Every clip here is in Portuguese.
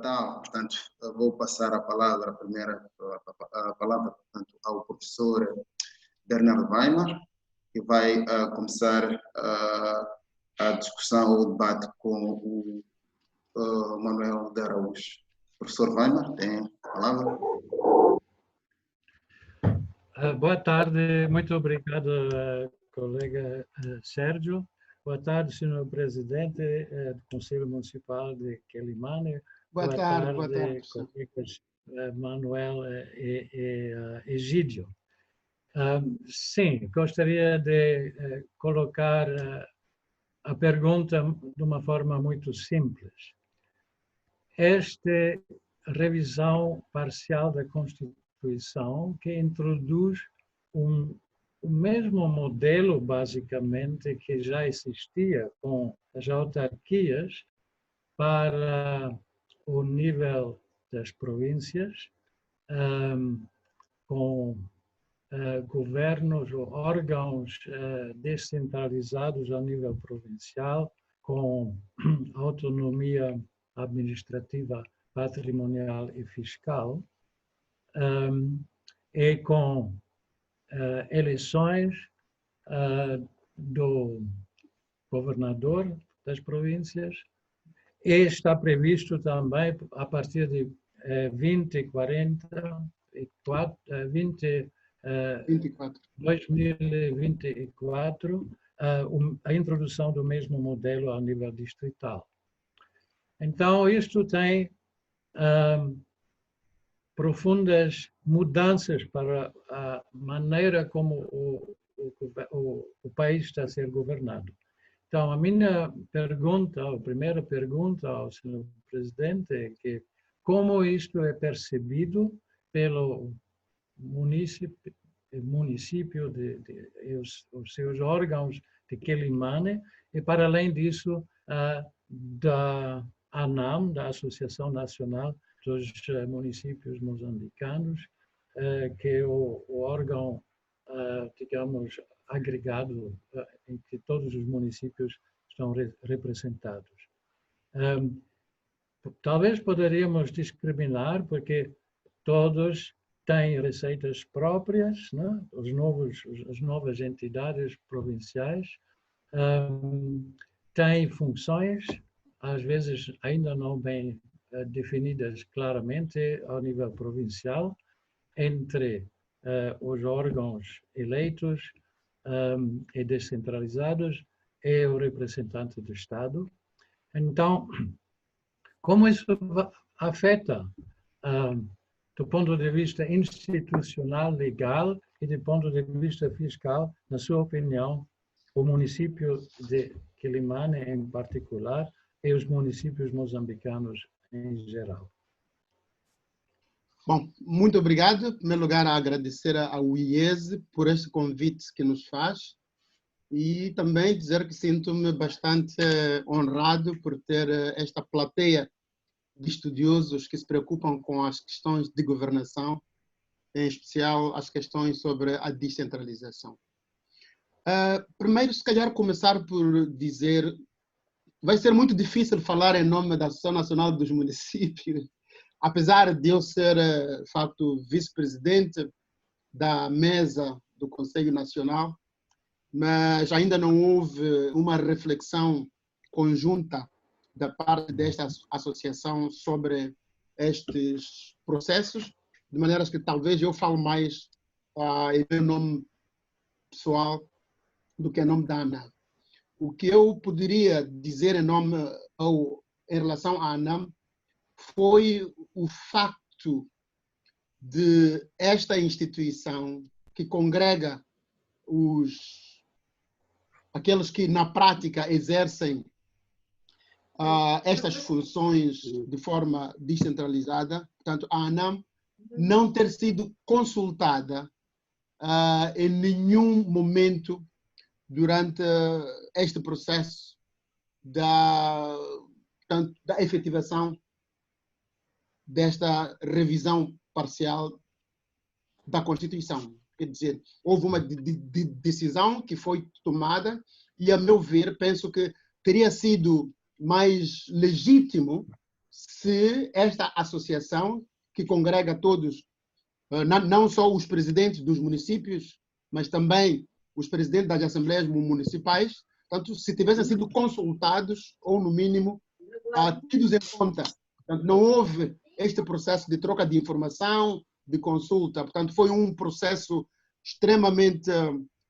Então, portanto, eu vou passar a palavra, a palavra, portanto, ao professor Bernardo Weimar, que vai começar a discussão, o debate com o Manuel de Araújo. Professor Weimar, tem a palavra. Boa tarde, muito obrigado, colega Sérgio. Boa tarde, senhor presidente do Conselho Municipal de Quelimane. Boa tarde, colegas Manuel e Egídio. Sim, gostaria de colocar a pergunta de uma forma muito simples. Esta revisão parcial da Constituição que introduz o mesmo modelo, basicamente, que já existia com as autarquias para o nível das províncias, com governos ou órgãos descentralizados a nível provincial, com autonomia administrativa, patrimonial e fiscal, e com eleições do governador das províncias, e está previsto também, a partir de 2024, a introdução do mesmo modelo a nível distrital. Então, isto tem profundas mudanças para a maneira como o país está a ser governado. Então, a minha pergunta, a primeira pergunta ao senhor presidente é que como isto é percebido pelo município e os seus órgãos de Quelimane, e para além disso, da ANAM, da Associação Nacional dos Municípios Moçambicanos, que é o órgão, digamos, agregado em que todos os municípios estão representados. Talvez poderíamos discriminar, porque todos têm receitas próprias, né? As novas entidades provinciais têm funções, às vezes ainda não bem definidas claramente ao nível provincial, entre os órgãos eleitos e descentralizados e o representante do Estado. Então, como isso afeta, do ponto de vista institucional, legal e do ponto de vista fiscal, na sua opinião, o município de Quelimane em particular e os municípios moçambicanos em geral? Bom, muito obrigado. Em primeiro lugar, a agradecer ao IESE por este convite que nos faz e também dizer que sinto-me bastante honrado por ter esta plateia de estudiosos que se preocupam com as questões de governação, em especial as questões sobre a descentralização. Primeiro, se calhar, começar por dizer, vai ser muito difícil falar em nome da Associação Nacional dos Municípios, apesar de eu ser, de facto, vice-presidente da mesa do Conselho Nacional, mas ainda não houve uma reflexão conjunta da parte desta associação sobre estes processos, de maneira que talvez eu fale mais em meu nome pessoal do que em nome da ANAM. O que eu poderia dizer em relação à ANAM foi o facto de esta instituição que congrega aqueles que na prática exercem estas funções de forma descentralizada, portanto, a ANAM não ter sido consultada em nenhum momento durante este processo da efetivação desta revisão parcial da Constituição. Quer dizer, houve uma decisão que foi tomada e, a meu ver, penso que teria sido mais legítimo se esta associação, que congrega todos, não só os presidentes dos municípios, mas também os presidentes das assembleias municipais, portanto, se tivessem sido consultados ou, no mínimo, tidos em conta. Portanto, não houve este processo de troca de informação, de consulta. Portanto, foi um processo extremamente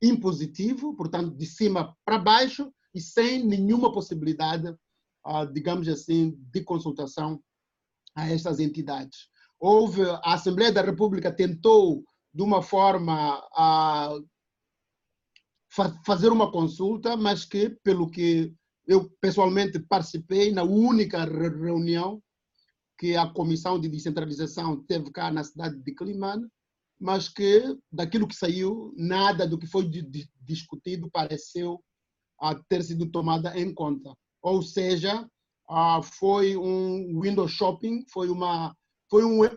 impositivo, portanto, de cima para baixo e sem nenhuma possibilidade, digamos assim, de consultação a estas entidades. A Assembleia da República tentou, de uma forma, fazer uma consulta, mas que, pelo que eu pessoalmente participei, na única reunião que a Comissão de Descentralização teve cá na cidade de Quelimane, mas que, daquilo que saiu, nada do que foi discutido pareceu ter sido tomada em conta. Ou seja, foi um window shopping, foi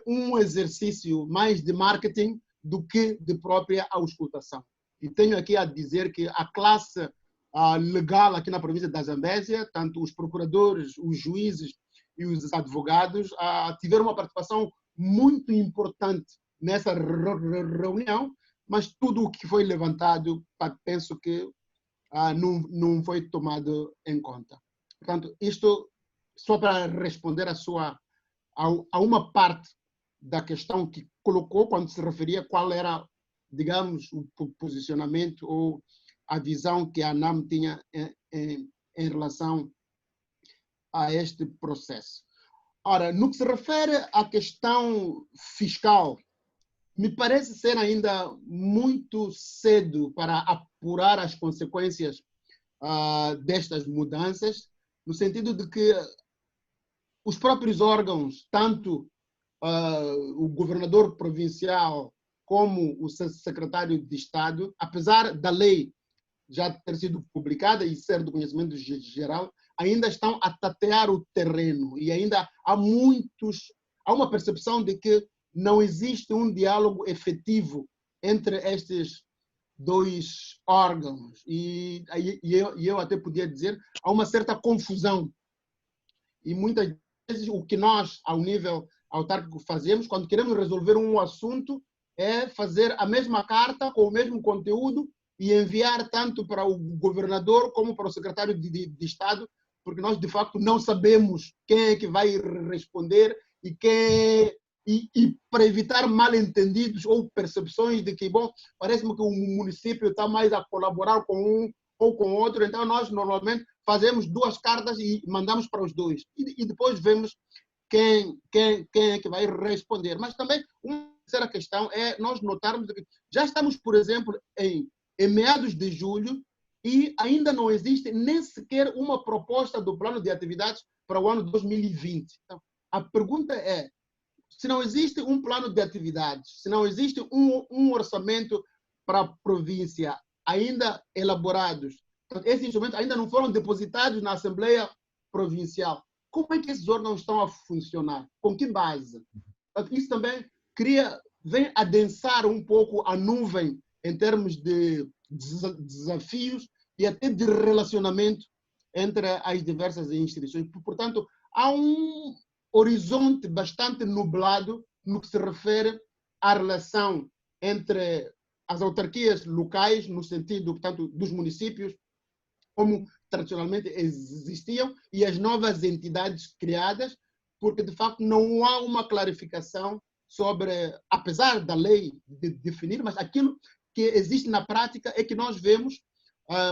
um exercício mais de marketing do que de própria auscultação. E tenho aqui a dizer que a classe legal aqui na província da Zambésia, tanto os procuradores, os juízes e os advogados, tiveram uma participação muito importante nessa reunião, mas tudo o que foi levantado, penso que não foi tomado em conta. Portanto, isto só para responder a uma parte da questão que colocou quando se referia qual era, digamos, o posicionamento ou a visão que a ANAM tinha em relação a este processo. Ora, no que se refere à questão fiscal, me parece ser ainda muito cedo para apurar as consequências destas mudanças, no sentido de que os próprios órgãos, tanto o governador provincial como o secretário de Estado, apesar da lei já ter sido publicada e ser do conhecimento geral, ainda estão a tatear o terreno e ainda há uma percepção de que não existe um diálogo efetivo entre estes dois órgãos. E eu até podia dizer, há uma certa confusão. E muitas vezes o que nós, ao nível autárquico, fazemos, quando queremos resolver um assunto, é fazer a mesma carta com o mesmo conteúdo e enviar tanto para o governador como para o secretário de Estado, porque nós, de facto, não sabemos quem é que vai responder e para evitar mal-entendidos ou percepções de que, bom, parece-me que o município está mais a colaborar com um ou com outro, então nós normalmente fazemos duas cartas e mandamos para os dois. E depois vemos quem é que vai responder. Mas também, uma terceira questão é nós notarmos que já estamos, por exemplo, em meados de julho e ainda não existe nem sequer uma proposta do plano de atividades para o ano 2020. Então, a pergunta é, se não existe um plano de atividades, se não existe um orçamento para a província ainda elaborados, esses instrumentos ainda não foram depositados na Assembleia Provincial, como é que esses órgãos estão a funcionar? Com que base? Isso também vem adensar um pouco a nuvem em termos de desafios e até de relacionamento entre as diversas instituições. Portanto, há um horizonte bastante nublado no que se refere à relação entre as autarquias locais, no sentido, portanto, dos municípios, como tradicionalmente existiam, e as novas entidades criadas, porque, de facto, não há uma clarificação sobre, apesar da lei de definir, mas aquilo que existe na prática é que nós vemos,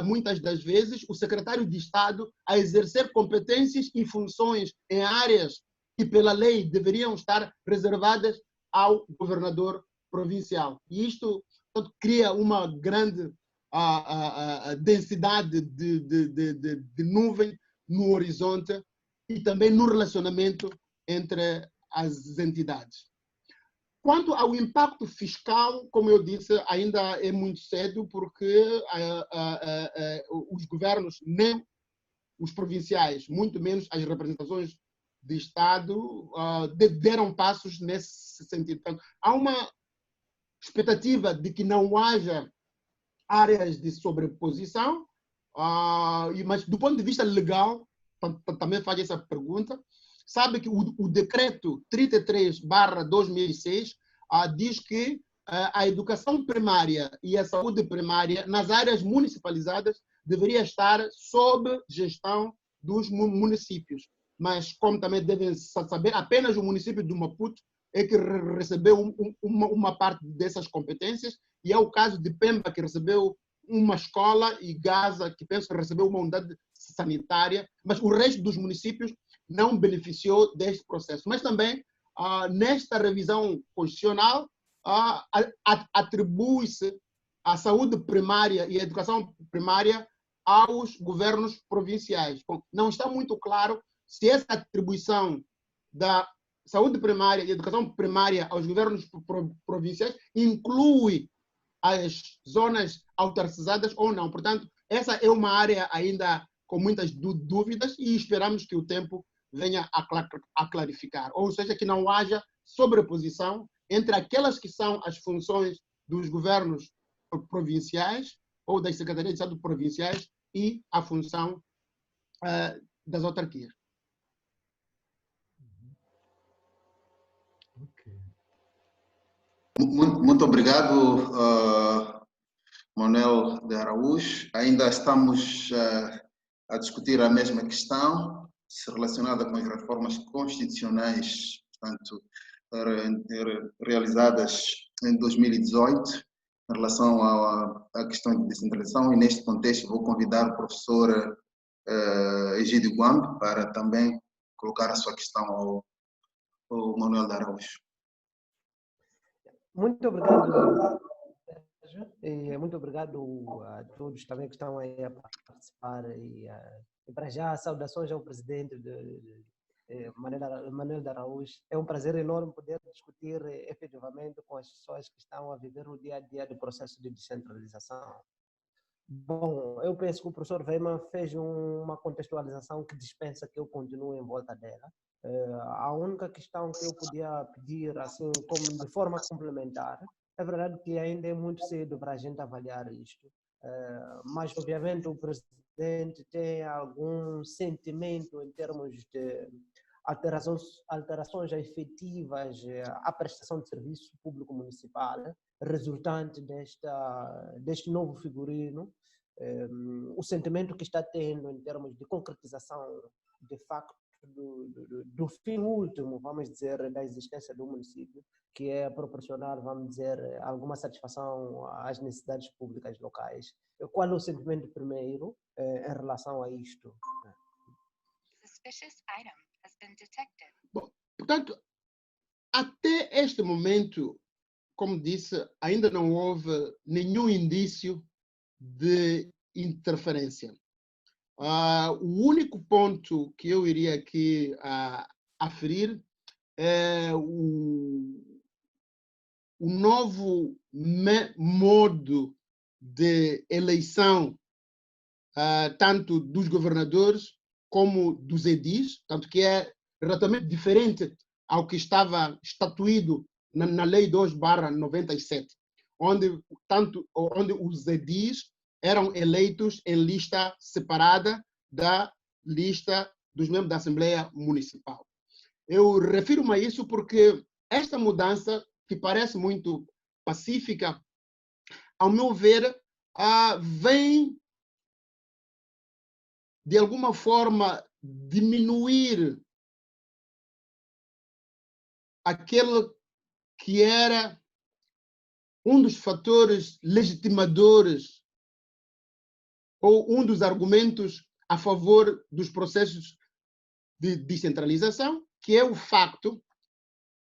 muitas das vezes, o secretário de Estado a exercer competências e funções em áreas que, pela lei, deveriam estar reservadas ao governador provincial. E isto, portanto, cria uma grande densidade de nuvem no horizonte e também no relacionamento entre as entidades. Quanto ao impacto fiscal, como eu disse, ainda é muito cedo, porque os governos, nem os provinciais, muito menos as representações de Estado, deram passos nesse sentido. Portanto, há uma expectativa de que não haja áreas de sobreposição, mas do ponto de vista legal, também faz essa pergunta, sabe que o decreto 33/2006 diz que a educação primária e a saúde primária nas áreas municipalizadas deveria estar sob gestão dos municípios. Mas, como também devem saber, apenas o município de Maputo é que recebeu uma parte dessas competências, e é o caso de Pemba, que recebeu uma escola, e Gaza, que penso que recebeu uma unidade sanitária, mas o resto dos municípios não beneficiou deste processo. Mas também, nesta revisão constitucional, atribui-se a saúde primária e a educação primária aos governos provinciais. Bom, não está muito claro se essa atribuição da saúde primária e educação primária aos governos provinciais inclui as zonas autarcizadas ou não. Portanto, essa é uma área ainda com muitas dúvidas e esperamos que o tempo venha a clarificar. Ou seja, que não haja sobreposição entre aquelas que são as funções dos governos provinciais ou das secretarias de Estado provinciais e a função das autarquias. Muito obrigado, Manuel de Araújo. Ainda estamos a discutir a mesma questão relacionada com as reformas constitucionais, portanto, realizadas em 2018, em relação à questão de descentralização, e neste contexto vou convidar o professor Egídio Guambe para também colocar a sua questão ao Manuel de Araújo. Muito obrigado, e muito obrigado a todos também que estão aí a participar, e para já saudações ao presidente Manuel de Araújo. É um prazer enorme poder discutir efetivamente com as pessoas que estão a viver o dia a dia do processo de descentralização. Bom, eu penso que o professor Weimann fez uma contextualização que dispensa que eu continue em volta dela. A única questão que eu podia pedir, assim, como de forma complementar, é verdade que ainda é muito cedo para a gente avaliar isto, mas obviamente o presidente tem algum sentimento em termos de alterações efetivas à prestação de serviço público municipal, resultante deste novo figurino, o sentimento que está tendo em termos de concretização, de facto, do fim último, vamos dizer, da existência do município, que é proporcionar, vamos dizer, alguma satisfação às necessidades públicas locais. Qual é o sentimento primeiro em relação a isto? Bom, portanto, até este momento, como disse, ainda não houve nenhum indício de interferência. O único ponto que eu iria aqui aferir é o novo modo de eleição, tanto dos governadores como dos edis, tanto que é relativamente diferente ao que estava estatuído na Lei 2/97, onde os edis eram eleitos em lista separada da lista dos membros da Assembleia Municipal. Eu refiro-me a isso porque esta mudança, que parece muito pacífica, ao meu ver, vem, de alguma forma, diminuir aquele que era um dos fatores legitimadores ou um dos argumentos a favor dos processos de descentralização, que é o facto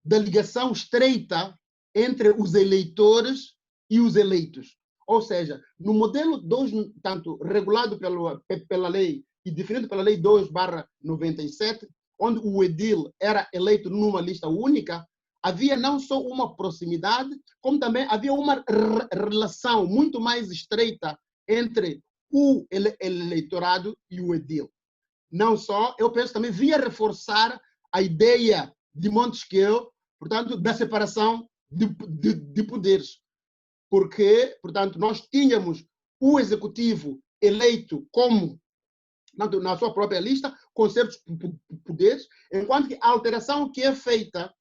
da ligação estreita entre os eleitores e os eleitos. Ou seja, no modelo 2, tanto regulado pela lei e definido pela lei 2/97, onde o edil era eleito numa lista única, havia não só uma proximidade, como também havia uma relação muito mais estreita entre o eleitorado e o edil. Não só, eu penso também via reforçar a ideia de Montesquieu, portanto, da separação de poderes. Porque, portanto, nós tínhamos o executivo eleito como na sua própria lista, com certos poderes, enquanto que a alteração que é feita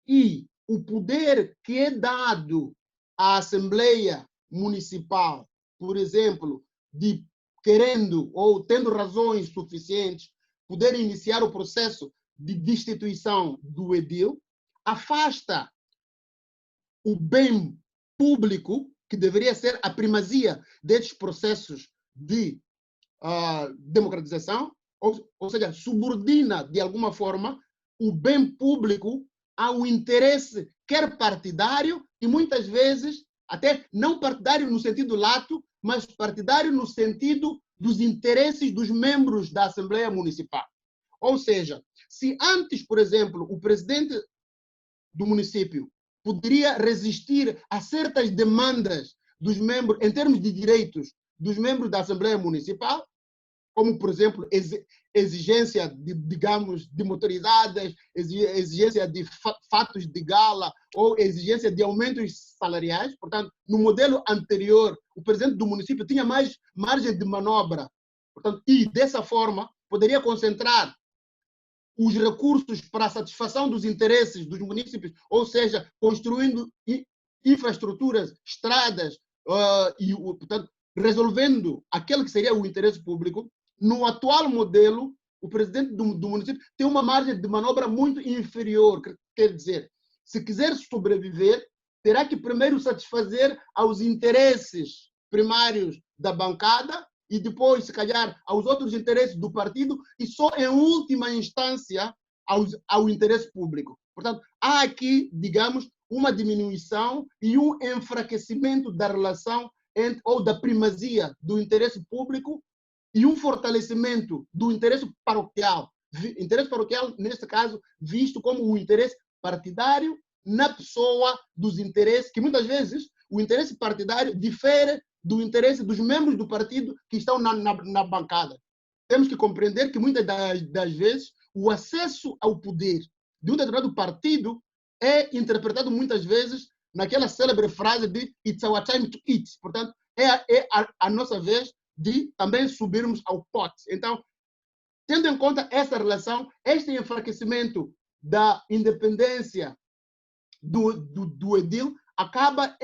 e o poder que é dado à Assembleia Municipal, por exemplo, de querendo ou tendo razões suficientes, poder iniciar o processo de destituição do edil, afasta o bem público, que deveria ser a primazia destes processos de democratização, ou seja, subordina de alguma forma o bem público ao interesse quer partidário e muitas vezes até não partidário no sentido lato, mas partidário no sentido dos interesses dos membros da Assembleia Municipal. Ou seja, se antes, por exemplo, o presidente do município poderia resistir a certas demandas dos membros, em termos de direitos dos membros da Assembleia Municipal, como, por exemplo, exigência digamos, de motorizadas, exigência de fatos de gala ou exigência de aumentos salariais. Portanto, no modelo anterior, o presidente do município tinha mais margem de manobra. Portanto, e, dessa forma, poderia concentrar os recursos para a satisfação dos interesses dos municípios, ou seja, construindo infraestruturas, estradas, e, portanto, resolvendo aquele que seria o interesse público. No atual modelo, o presidente do município tem uma margem de manobra muito inferior. Quer dizer, se quiser sobreviver, terá que primeiro satisfazer aos interesses primários da bancada e depois, se calhar, aos outros interesses do partido e só, em última instância, ao interesse público. Portanto, há aqui, digamos, uma diminuição e um enfraquecimento da relação ou da primazia do interesse público e um fortalecimento do interesse paroquial, neste caso, visto como um interesse partidário na pessoa dos interesses, que muitas vezes o interesse partidário difere do interesse dos membros do partido que estão na bancada. Temos que compreender que muitas das vezes o acesso ao poder de um determinado partido é interpretado muitas vezes naquela célebre frase de "It's our time to eat". Portanto, é a nossa vez de também subirmos ao pote. Então, tendo em conta essa relação, este enfraquecimento da independência do edil acaba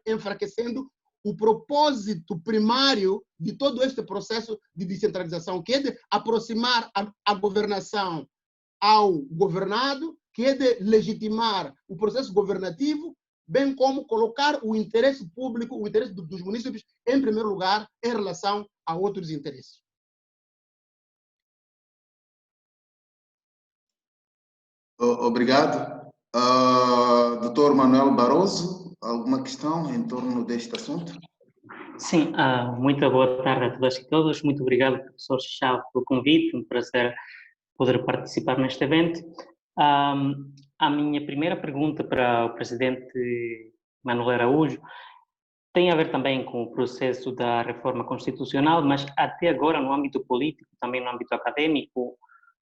enfraquecendo o propósito primário de todo este processo de descentralização, que é de aproximar a governação ao governado, que é de legitimar o processo governativo, bem como colocar o interesse público, o interesse dos municípios, em primeiro lugar, em relação a outros interesses. Obrigado. Dr. Manuel Barroso, alguma questão em torno deste assunto? Sim, muito boa tarde a todas e todos. Muito obrigado, professor Chave, pelo convite. Um prazer poder participar neste evento. A minha primeira pergunta para o presidente Manuel Araújo tem a ver também com o processo da reforma constitucional, mas até agora, no âmbito político, também no âmbito acadêmico,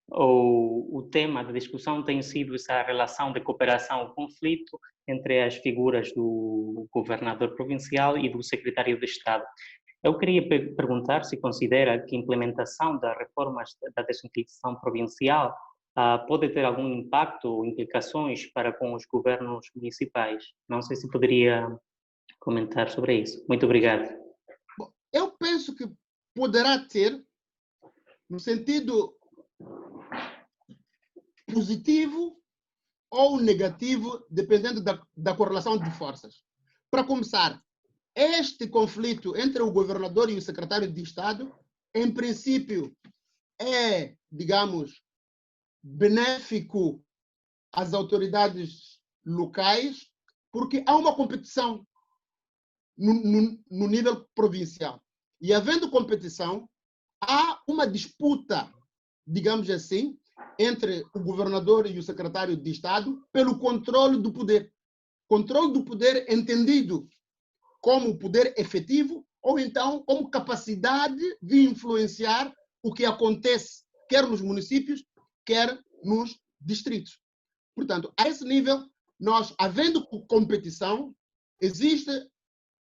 o tema da discussão tem sido essa relação de cooperação, conflito entre as figuras do governador provincial e do secretário de Estado. Eu queria perguntar se considera que a implementação das reformas da descentralização provincial pode ter algum impacto ou implicações para com os governos municipais. Não sei se poderia comentar sobre isso. Muito obrigado. Bom, eu penso que poderá ter, no sentido positivo ou negativo, dependendo da correlação de forças. Para começar, este conflito entre o governador e o secretário de Estado, em princípio, é, digamos, benéfico às autoridades locais, porque há uma competição no nível provincial. E havendo competição, há uma disputa, digamos assim, entre o governador e o secretário de Estado pelo controle do poder. Controle do poder entendido como poder efetivo ou então como capacidade de influenciar o que acontece, quer nos municípios, quer nos distritos. Portanto, a esse nível, nós, havendo competição, existe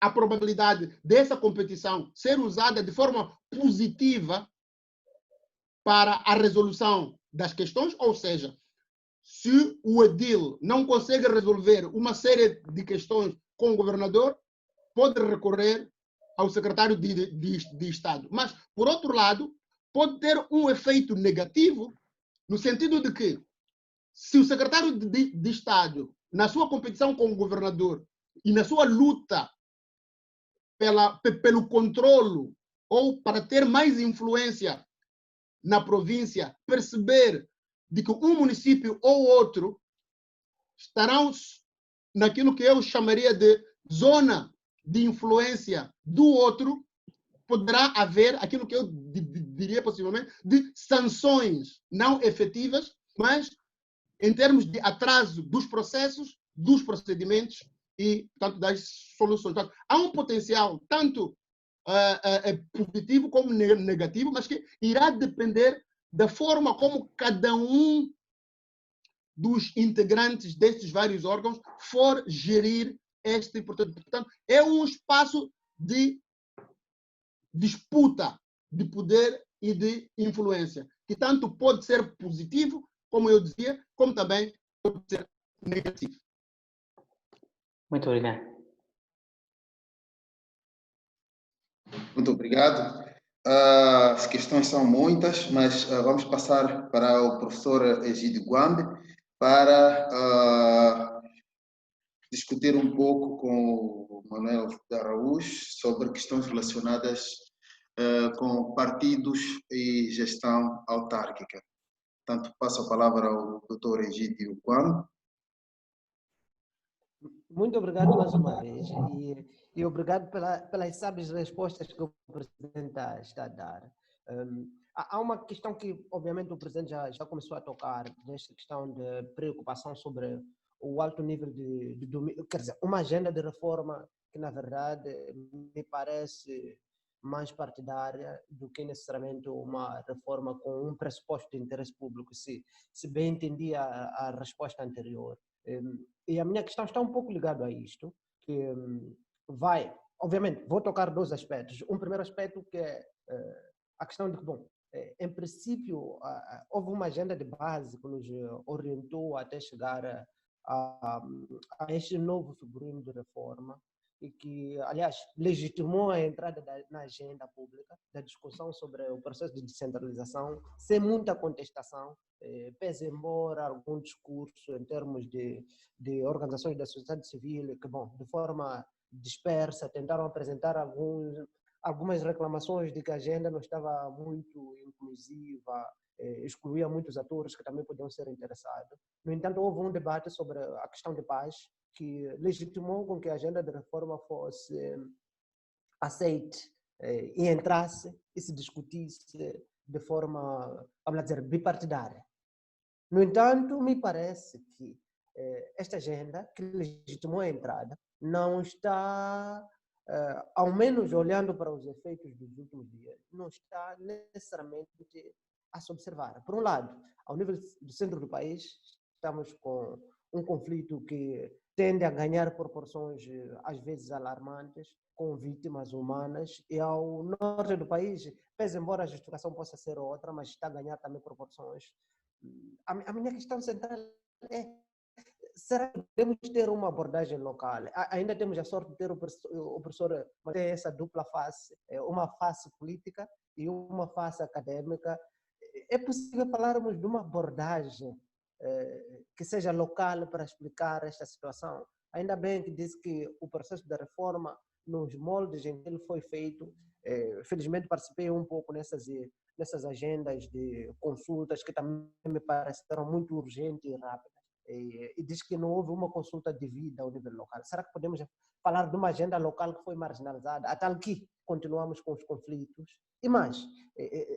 a probabilidade dessa competição ser usada de forma positiva para a resolução das questões, ou seja, se o edil não consegue resolver uma série de questões com o governador, pode recorrer ao secretário de Estado. Mas, por outro lado, pode ter um efeito negativo, no sentido de que, se o secretário de Estado, na sua competição com o governador e na sua luta pelo controlo ou para ter mais influência na província, perceber de que um município ou outro estarão naquilo que eu chamaria de zona de influência do outro, poderá haver aquilo que eu diria possivelmente de sanções não efetivas, mas em termos de atraso dos processos, dos procedimentos e, portanto, das soluções. Portanto, há um potencial tanto positivo como negativo, mas que irá depender da forma como cada um dos integrantes destes vários órgãos for gerir este. Portanto, é um espaço de disputa de poder e de influência, que tanto pode ser positivo, como eu dizia, como também pode ser negativo. Muito obrigado. Muito obrigado. As questões são muitas, mas vamos passar para o professor Egídio Guambe para discutir um pouco com o Manuel Araújo sobre questões relacionadas com partidos e gestão autárquica. Portanto, passo a palavra ao Dr. Egídio Guambe. Muito obrigado mais uma vez e obrigado pelas sábias respostas que o Presidente está a dar. Há uma questão que, obviamente, o Presidente já começou a tocar, nesta questão de preocupação sobre o alto nível de domínio, quer dizer, uma agenda de reforma que, na verdade, me parece mais partidária do que necessariamente uma reforma com um pressuposto de interesse público, se bem entendi a resposta anterior. E a minha questão está um pouco ligada a isto, que vai, obviamente, vou tocar dois aspectos. Um primeiro aspecto que é a questão de que, bom, em princípio, houve uma agenda de base que nos orientou até chegar a este novo figurino de reforma e que, aliás, legitimou a entrada na agenda pública da discussão sobre o processo de descentralização, sem muita contestação, pese embora algum discurso em termos de organizações da sociedade civil que, bom, de forma dispersa, tentaram apresentar algumas reclamações de que a agenda não estava muito inclusiva, excluía muitos atores que também podiam ser interessados. No entanto, houve um debate sobre a questão de paz que legitimou com que a agenda de reforma fosse aceite e entrasse e se discutisse de forma, vamos dizer, bipartidária. No entanto, me parece que esta agenda, que legitimou a entrada, não está, ao menos olhando para os efeitos dos últimos dias, não está necessariamente a se observar. Por um lado, ao nível do centro do país, estamos com um conflito que tende a ganhar proporções, às vezes, alarmantes, com vítimas humanas, e ao norte do país, pese embora a justificação possa ser outra, mas está a ganhar também proporções. A minha questão central é: será que podemos ter uma abordagem local? Ainda temos a sorte de ter o professor ter essa dupla face, uma face política e uma face acadêmica. É possível falarmos de uma abordagem que seja local para explicar esta situação? Ainda bem que disse que o processo da reforma, nos moldes em que ele foi feito, felizmente participei um pouco nessas agendas de consultas que também me pareceram muito urgentes e rápidas. E diz que não houve uma consulta devida ao nível local. Será que podemos falar de uma agenda local que foi marginalizada, a tal que continuamos com os conflitos? E mais,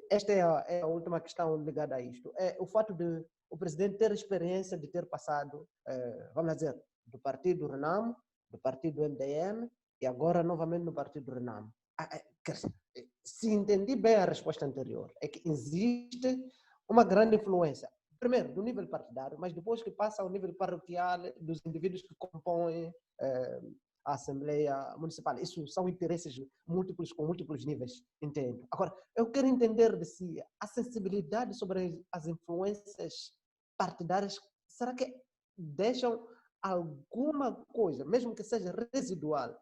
esta é a última questão ligada a isto, é o fato de o presidente ter experiência de ter passado, vamos dizer, do partido Renamo, do partido MDM e agora novamente no partido Renamo. Se entendi bem a resposta anterior, é que existe uma grande influência, primeiro, do nível partidário, mas depois que passa ao nível paroquial, dos indivíduos que compõem a Assembleia Municipal. Isso são interesses múltiplos com múltiplos níveis, entendo. Agora, eu quero entender de si a sensibilidade sobre as influências partidárias. Será que deixam alguma coisa, mesmo que seja residual,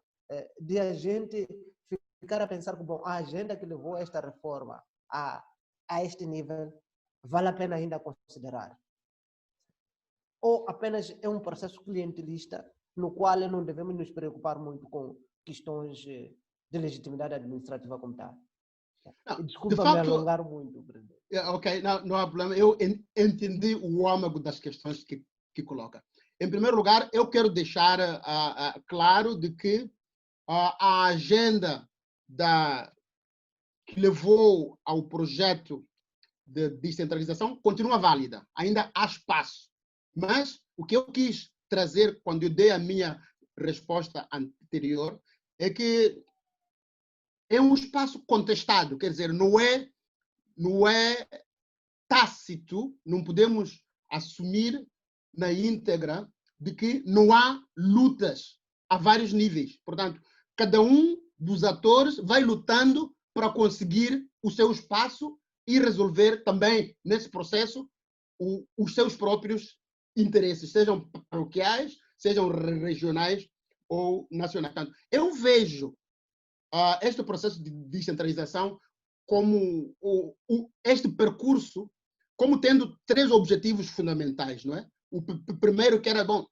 de a gente ficar a pensar que, bom, a agenda que levou esta reforma a este nível vale a pena ainda considerar? Ou apenas é um processo clientelista no qual não devemos nos preocupar muito com questões de legitimidade administrativa como tal? Desculpa me alongar muito, presidente. Ok, não há problema. Eu entendi o âmago das questões que coloca. Em primeiro lugar, eu quero deixar claro de que a agenda que levou ao projeto de descentralização continua válida. Ainda há espaço. Mas o que eu quis trazer quando eu dei a minha resposta anterior é que é um espaço contestado, quer dizer, não é tácito, não podemos assumir na íntegra de que não há lutas a vários níveis. Portanto, cada um dos atores vai lutando para conseguir o seu espaço e resolver também, nesse processo, os seus próprios interesses, sejam paroquiais, sejam regionais ou nacionais. Portanto, eu vejo este processo de descentralização como este percurso como tendo 3 objetivos fundamentais, não é? O primeiro que era, bom,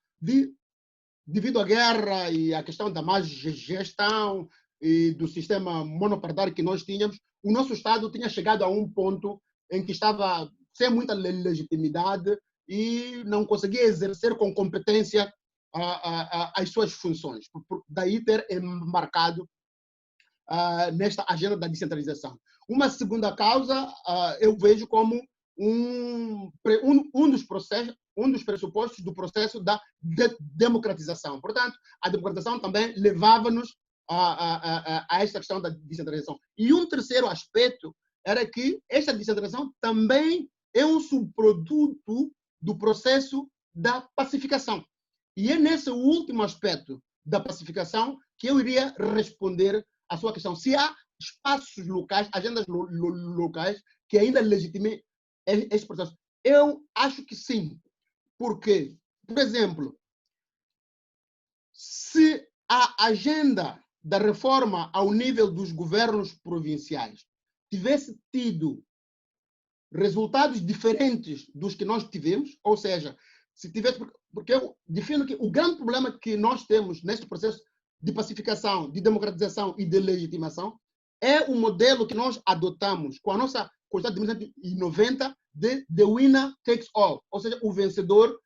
devido à guerra e à questão da má gestão e do sistema monopartidário que nós tínhamos, o nosso Estado tinha chegado a um ponto em que estava sem muita legitimidade e não conseguia exercer com competência as suas funções. Daí ter embarcado nesta agenda da descentralização. Uma segunda causa eu vejo como um dos pressupostos do processo da democratização. Portanto, a democratização também levava-nos a esta questão da descentralização. E um terceiro aspecto era que esta descentralização também é um subproduto do processo da pacificação. E é nesse último aspecto da pacificação que eu iria responder à sua questão. Se há espaços locais, agendas locais que ainda legitimem esse processo. Eu acho que sim. Porque, por exemplo, se a agenda da reforma ao nível dos governos provinciais tivesse tido resultados diferentes dos que nós tivemos, ou seja, se tivesse, porque eu defino que o grande problema que nós temos neste processo de pacificação, de democratização e de legitimação é o modelo que nós adotamos com a nossa Constituição de 1990 de the winner takes all, ou seja, o vencedor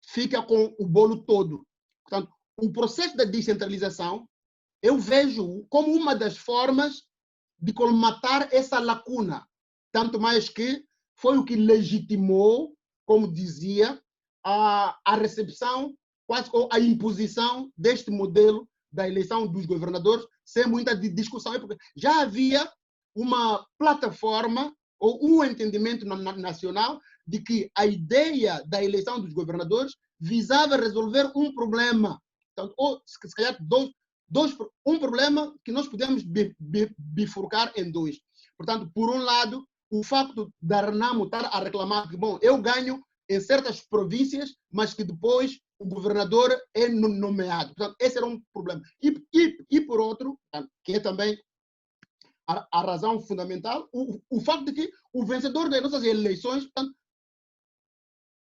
fica com o bolo todo. Portanto, o processo da descentralização eu vejo como uma das formas de colmatar essa lacuna, tanto mais que foi o que legitimou, como dizia, a recepção, quase ou a imposição deste modelo da eleição dos governadores, sem muita discussão, porque já havia uma plataforma ou um entendimento nacional de que a ideia da eleição dos governadores visava resolver um problema, então, ou se calhar um problema que nós podemos bifurcar em 2. Portanto, por um lado, o facto da Renamo estar a reclamar que, bom, eu ganho em certas províncias, mas que depois o governador é nomeado. Portanto, esse era um problema. E por outro, que é também a razão fundamental, o facto de que o vencedor das nossas eleições, portanto,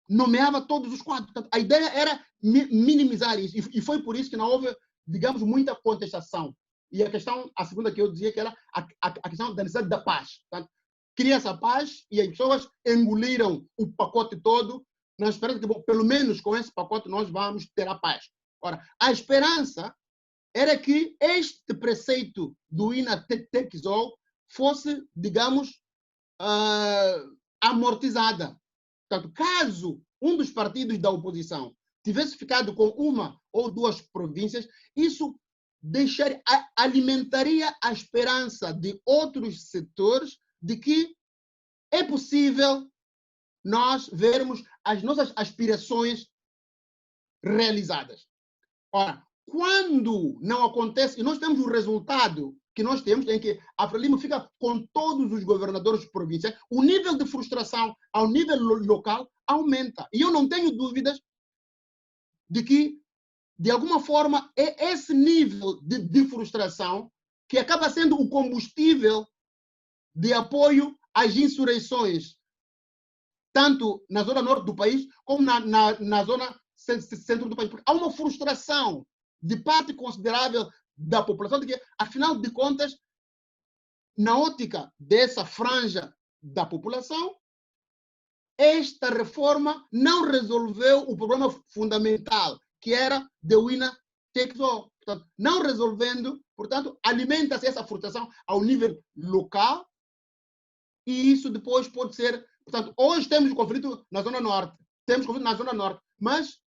nomeava todos os quadros. Portanto, a ideia era minimizar isso. E foi por isso que não houve, digamos, muita contestação. E a segunda que eu dizia que era a questão da necessidade da paz. Portanto, cria-se a paz e as pessoas engoliram o pacote todo na esperança que, bom, pelo menos com esse pacote nós vamos ter a paz. Ora, a esperança era que este preceito do winner takes all fosse, digamos, amortizada. Portanto, caso um dos partidos da oposição tivesse ficado com uma ou 2 províncias, isso alimentaria a esperança de outros setores de que é possível nós vermos as nossas aspirações realizadas. Ora, quando não acontece, e nós temos o resultado que nós temos, em que a Frelimo fica com todos os governadores provinciais, o nível de frustração ao nível local aumenta. E eu não tenho dúvidas de que, de alguma forma, é esse nível de frustração que acaba sendo o combustível de apoio às insurreições, tanto na zona norte do país, como na zona centro do país. Porque há uma frustração de parte considerável da população de que, afinal de contas, na ótica dessa franja da população, esta reforma não resolveu o problema fundamental, que era the winner takes all. Portanto, não resolvendo, portanto, alimenta-se essa frustração ao nível local, e isso depois pode ser... Portanto, hoje temos um conflito na Zona Norte, mas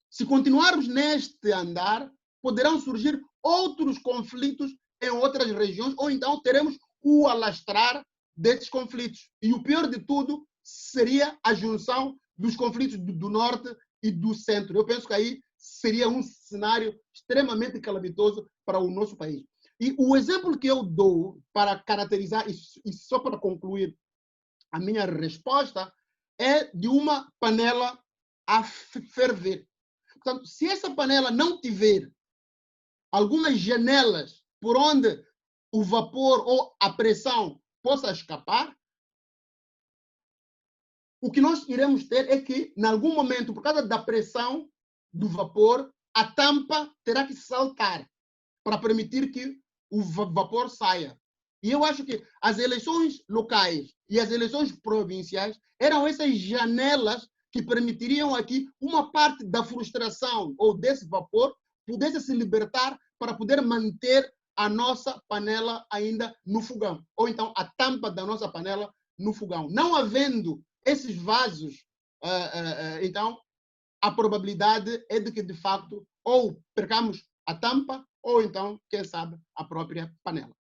se continuarmos neste andar, poderão surgir outros conflitos em outras regiões, ou então teremos o alastrar desses conflitos. E o pior de tudo seria a junção dos conflitos do norte e do centro. Eu penso que aí seria um cenário extremamente calamitoso para o nosso país. E o exemplo que eu dou para caracterizar, e só para concluir a minha resposta, é de uma panela a ferver. Portanto, se essa panela não tiver algumas janelas por onde o vapor ou a pressão possa escapar, o que nós iremos ter é que, em algum momento, por causa da pressão do vapor, a tampa terá que saltar para permitir que o vapor saia. E eu acho que as eleições locais e as eleições provinciais eram essas janelas que permitiriam aqui uma parte da frustração ou desse vapor pudesse se libertar para poder manter a nossa panela ainda no fogão, ou então a tampa da nossa panela no fogão. Não havendo esses vasos, então a probabilidade é de que, de facto, ou percamos a tampa, ou então, quem sabe, a própria panela.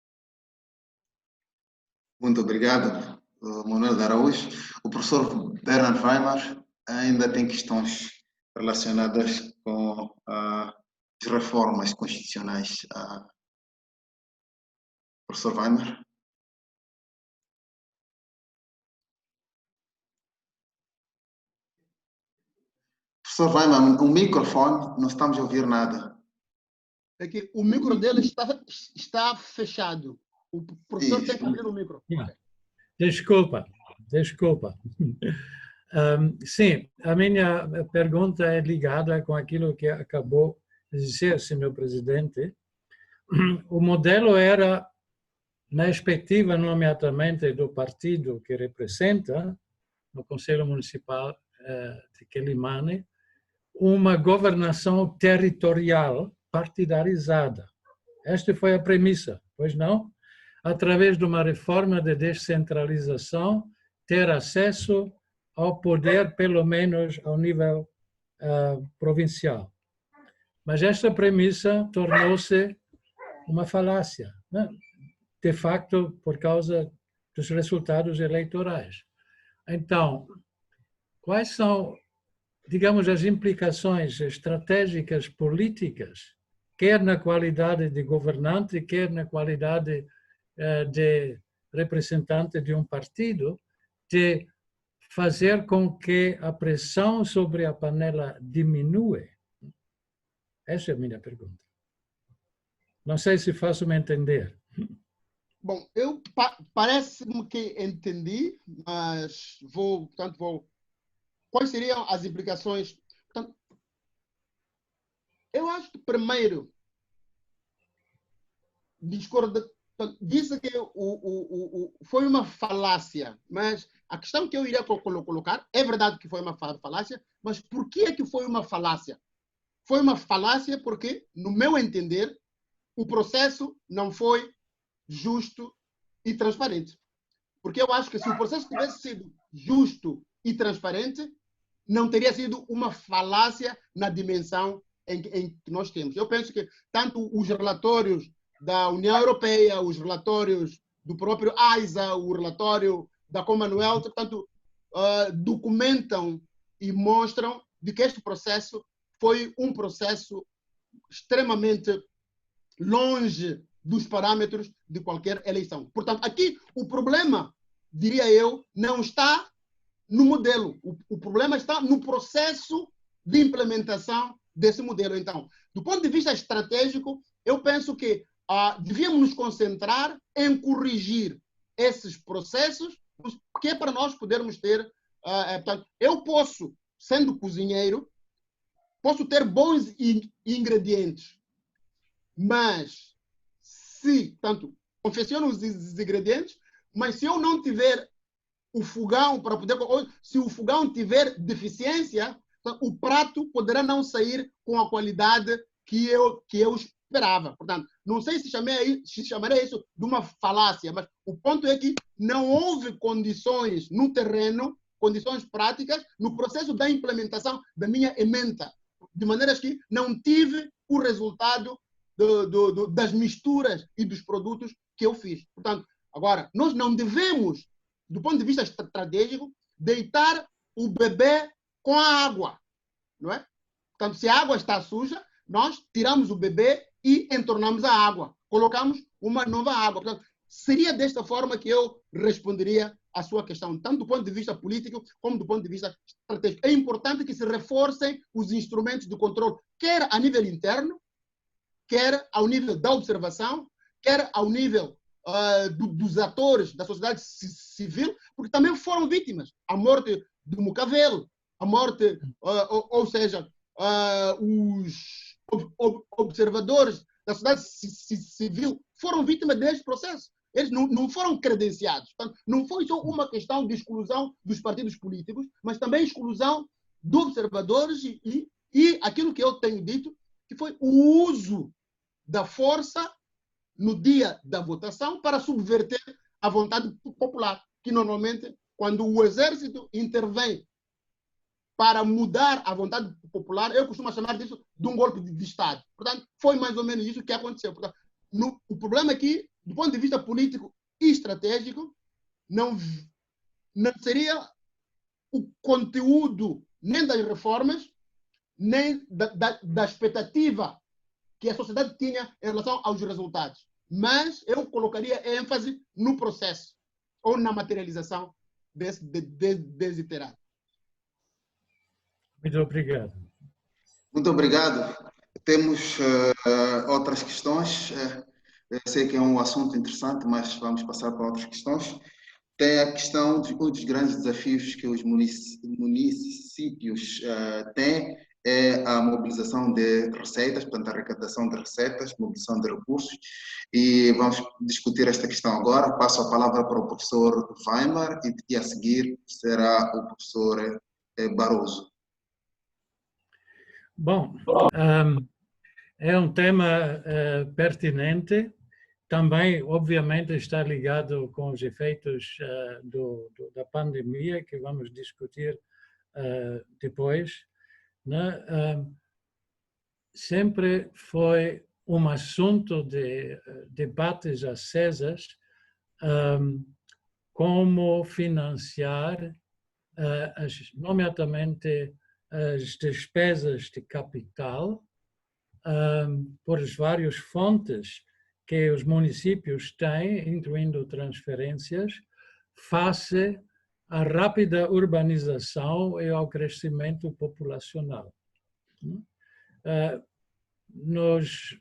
Muito obrigado, Manuel de Araújo. O professor Bernard Weimar ainda tem questões relacionadas com as reformas constitucionais. Professor Weimar. Professor Weimar, o microfone, não estamos a ouvir nada. É que o micro dele está fechado. O professor tem que abrir o micro. Desculpa. Sim, a minha pergunta é ligada com aquilo que acabou de dizer, senhor presidente. O modelo era, na perspectiva, nomeadamente, do partido que representa, no Conselho Municipal de Quelimane, uma governação territorial partidarizada. Esta foi a premissa, pois não? Através de uma reforma de descentralização, ter acesso ao poder, pelo menos ao nível provincial. Mas esta premissa tornou-se uma falácia, né? De facto, por causa dos resultados eleitorais. Então, quais são, digamos, as implicações estratégicas políticas, quer na qualidade de governante, quer na qualidade de representante de um partido, de fazer com que a pressão sobre a panela diminua? Essa é a minha pergunta. Não sei se faço-me entender. Bom, parece-me que entendi, mas portanto, quais seriam as implicações? Portanto, eu acho que, primeiro, disse que foi uma falácia, mas a questão que eu iria colocar, é verdade que foi uma falácia, mas por que é que foi uma falácia? Foi uma falácia porque, no meu entender, o processo não foi justo e transparente. Porque eu acho que se o processo tivesse sido justo e transparente, não teria sido uma falácia na dimensão em que nós temos. Eu penso que tanto os relatórios da União Europeia, os relatórios do próprio AISA, o relatório da Commonwealth, portanto, documentam e mostram de que este processo foi um processo extremamente longe dos parâmetros de qualquer eleição. Portanto, aqui o problema, diria eu, não está no modelo. O problema está no processo de implementação desse modelo. Então, do ponto de vista estratégico, eu penso que devíamos nos concentrar em corrigir esses processos, que é para nós podermos ter... portanto, eu posso, sendo cozinheiro, posso ter bons ingredientes, mas se, tanto, confecciono os ingredientes, mas se eu não tiver o fogão para poder... Se o fogão tiver deficiência, o prato poderá não sair com a qualidade que eu esperava. Portanto, não sei se chamaria isso de uma falácia, mas o ponto é que não houve condições no terreno, condições práticas, no processo da implementação da minha ementa, de maneiras que não tive o resultado das misturas e dos produtos que eu fiz. Portanto, agora, nós não devemos, do ponto de vista estratégico, deitar o bebê com a água, não é? Portanto, se a água está suja, nós tiramos o bebê e entornamos a água, colocamos uma nova água. Portanto, seria desta forma que eu responderia à sua questão, tanto do ponto de vista político como do ponto de vista estratégico. É importante que se reforcem os instrumentos de controle, quer a nível interno, quer ao nível da observação, quer ao nível dos atores da sociedade civil, porque também foram vítimas. A morte do Mucavel, a morte, ou seja, os observadores da sociedade civil foram vítimas deste processo. Eles não foram credenciados. Portanto, não foi só uma questão de exclusão dos partidos políticos, mas também exclusão de observadores e aquilo que eu tenho dito, que foi o uso da força no dia da votação para subverter a vontade popular, que normalmente, quando o exército intervém para mudar a vontade popular, eu costumo chamar disso de um golpe de Estado. Portanto, foi mais ou menos isso que aconteceu. Portanto, o problema é que, do ponto de vista político e estratégico, não seria o conteúdo nem das reformas, nem da expectativa que a sociedade tinha em relação aos resultados. Mas eu colocaria ênfase no processo ou na materialização desse desiderato. Muito obrigado. Muito obrigado. Temos outras questões. Eu sei que é um assunto interessante, mas vamos passar para outras questões. Tem a questão de um dos grandes desafios que os municípios têm, é a mobilização de receitas, portanto, a arrecadação de receitas, mobilização de recursos, e vamos discutir esta questão agora. Passo a palavra para o professor Weimar e a seguir será o professor Barroso. Bom, é um tema pertinente, também, obviamente, está ligado com os efeitos da pandemia, que vamos discutir depois. Né? Sempre foi um assunto de debates acesos como financiar, nomeadamente, as despesas de capital por as várias fontes que os municípios têm, incluindo transferências, face à rápida urbanização e ao crescimento populacional. Nos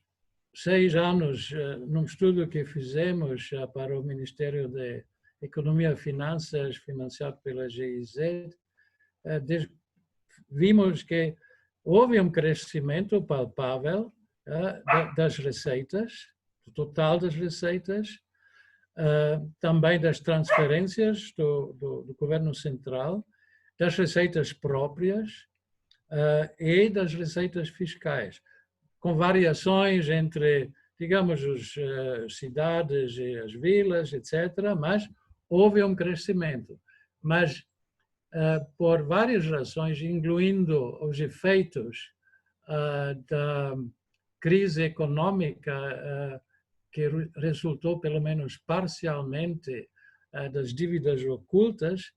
6 anos, num estudo que fizemos para o Ministério da Economia e Finanças, financiado pela GIZ, vimos que houve um crescimento palpável das receitas, do total das receitas, também das transferências do governo central, das receitas próprias e das receitas fiscais, com variações entre, digamos, as cidades e as vilas, etc., mas houve um crescimento. Mas por várias razões, incluindo os efeitos da crise econômica que resultou, pelo menos parcialmente, das dívidas ocultas,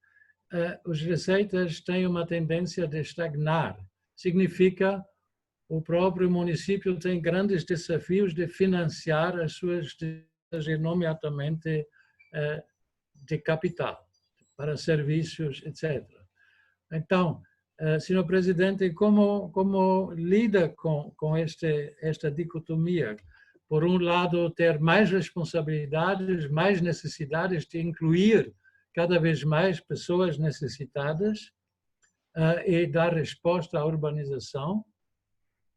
as receitas têm uma tendência de estagnar. Significa o próprio município tem grandes desafios de financiar as suas despesas, nomeadamente de capital, para serviços, etc. Então, Sr. Presidente, como lida com esta dicotomia? Por um lado, ter mais responsabilidades, mais necessidades de incluir cada vez mais pessoas necessitadas e dar resposta à urbanização.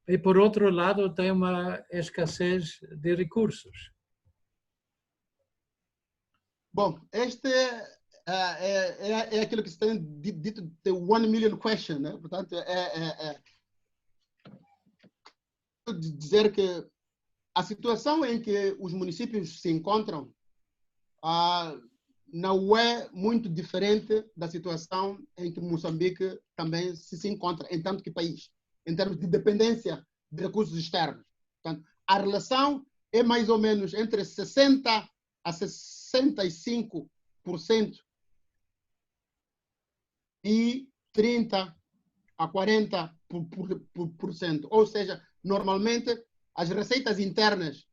E, por outro lado, tem uma escassez de recursos. Bom, este é aquilo que se tem dito the 1 million question, né? Portanto, dizer que a situação em que os municípios se encontram não é muito diferente da situação em que Moçambique também se encontra, em tanto que país, em termos de dependência de recursos externos. Portanto, a relação é mais ou menos entre 60% a 65% e 30% a 40%. Ou seja, normalmente as receitas internas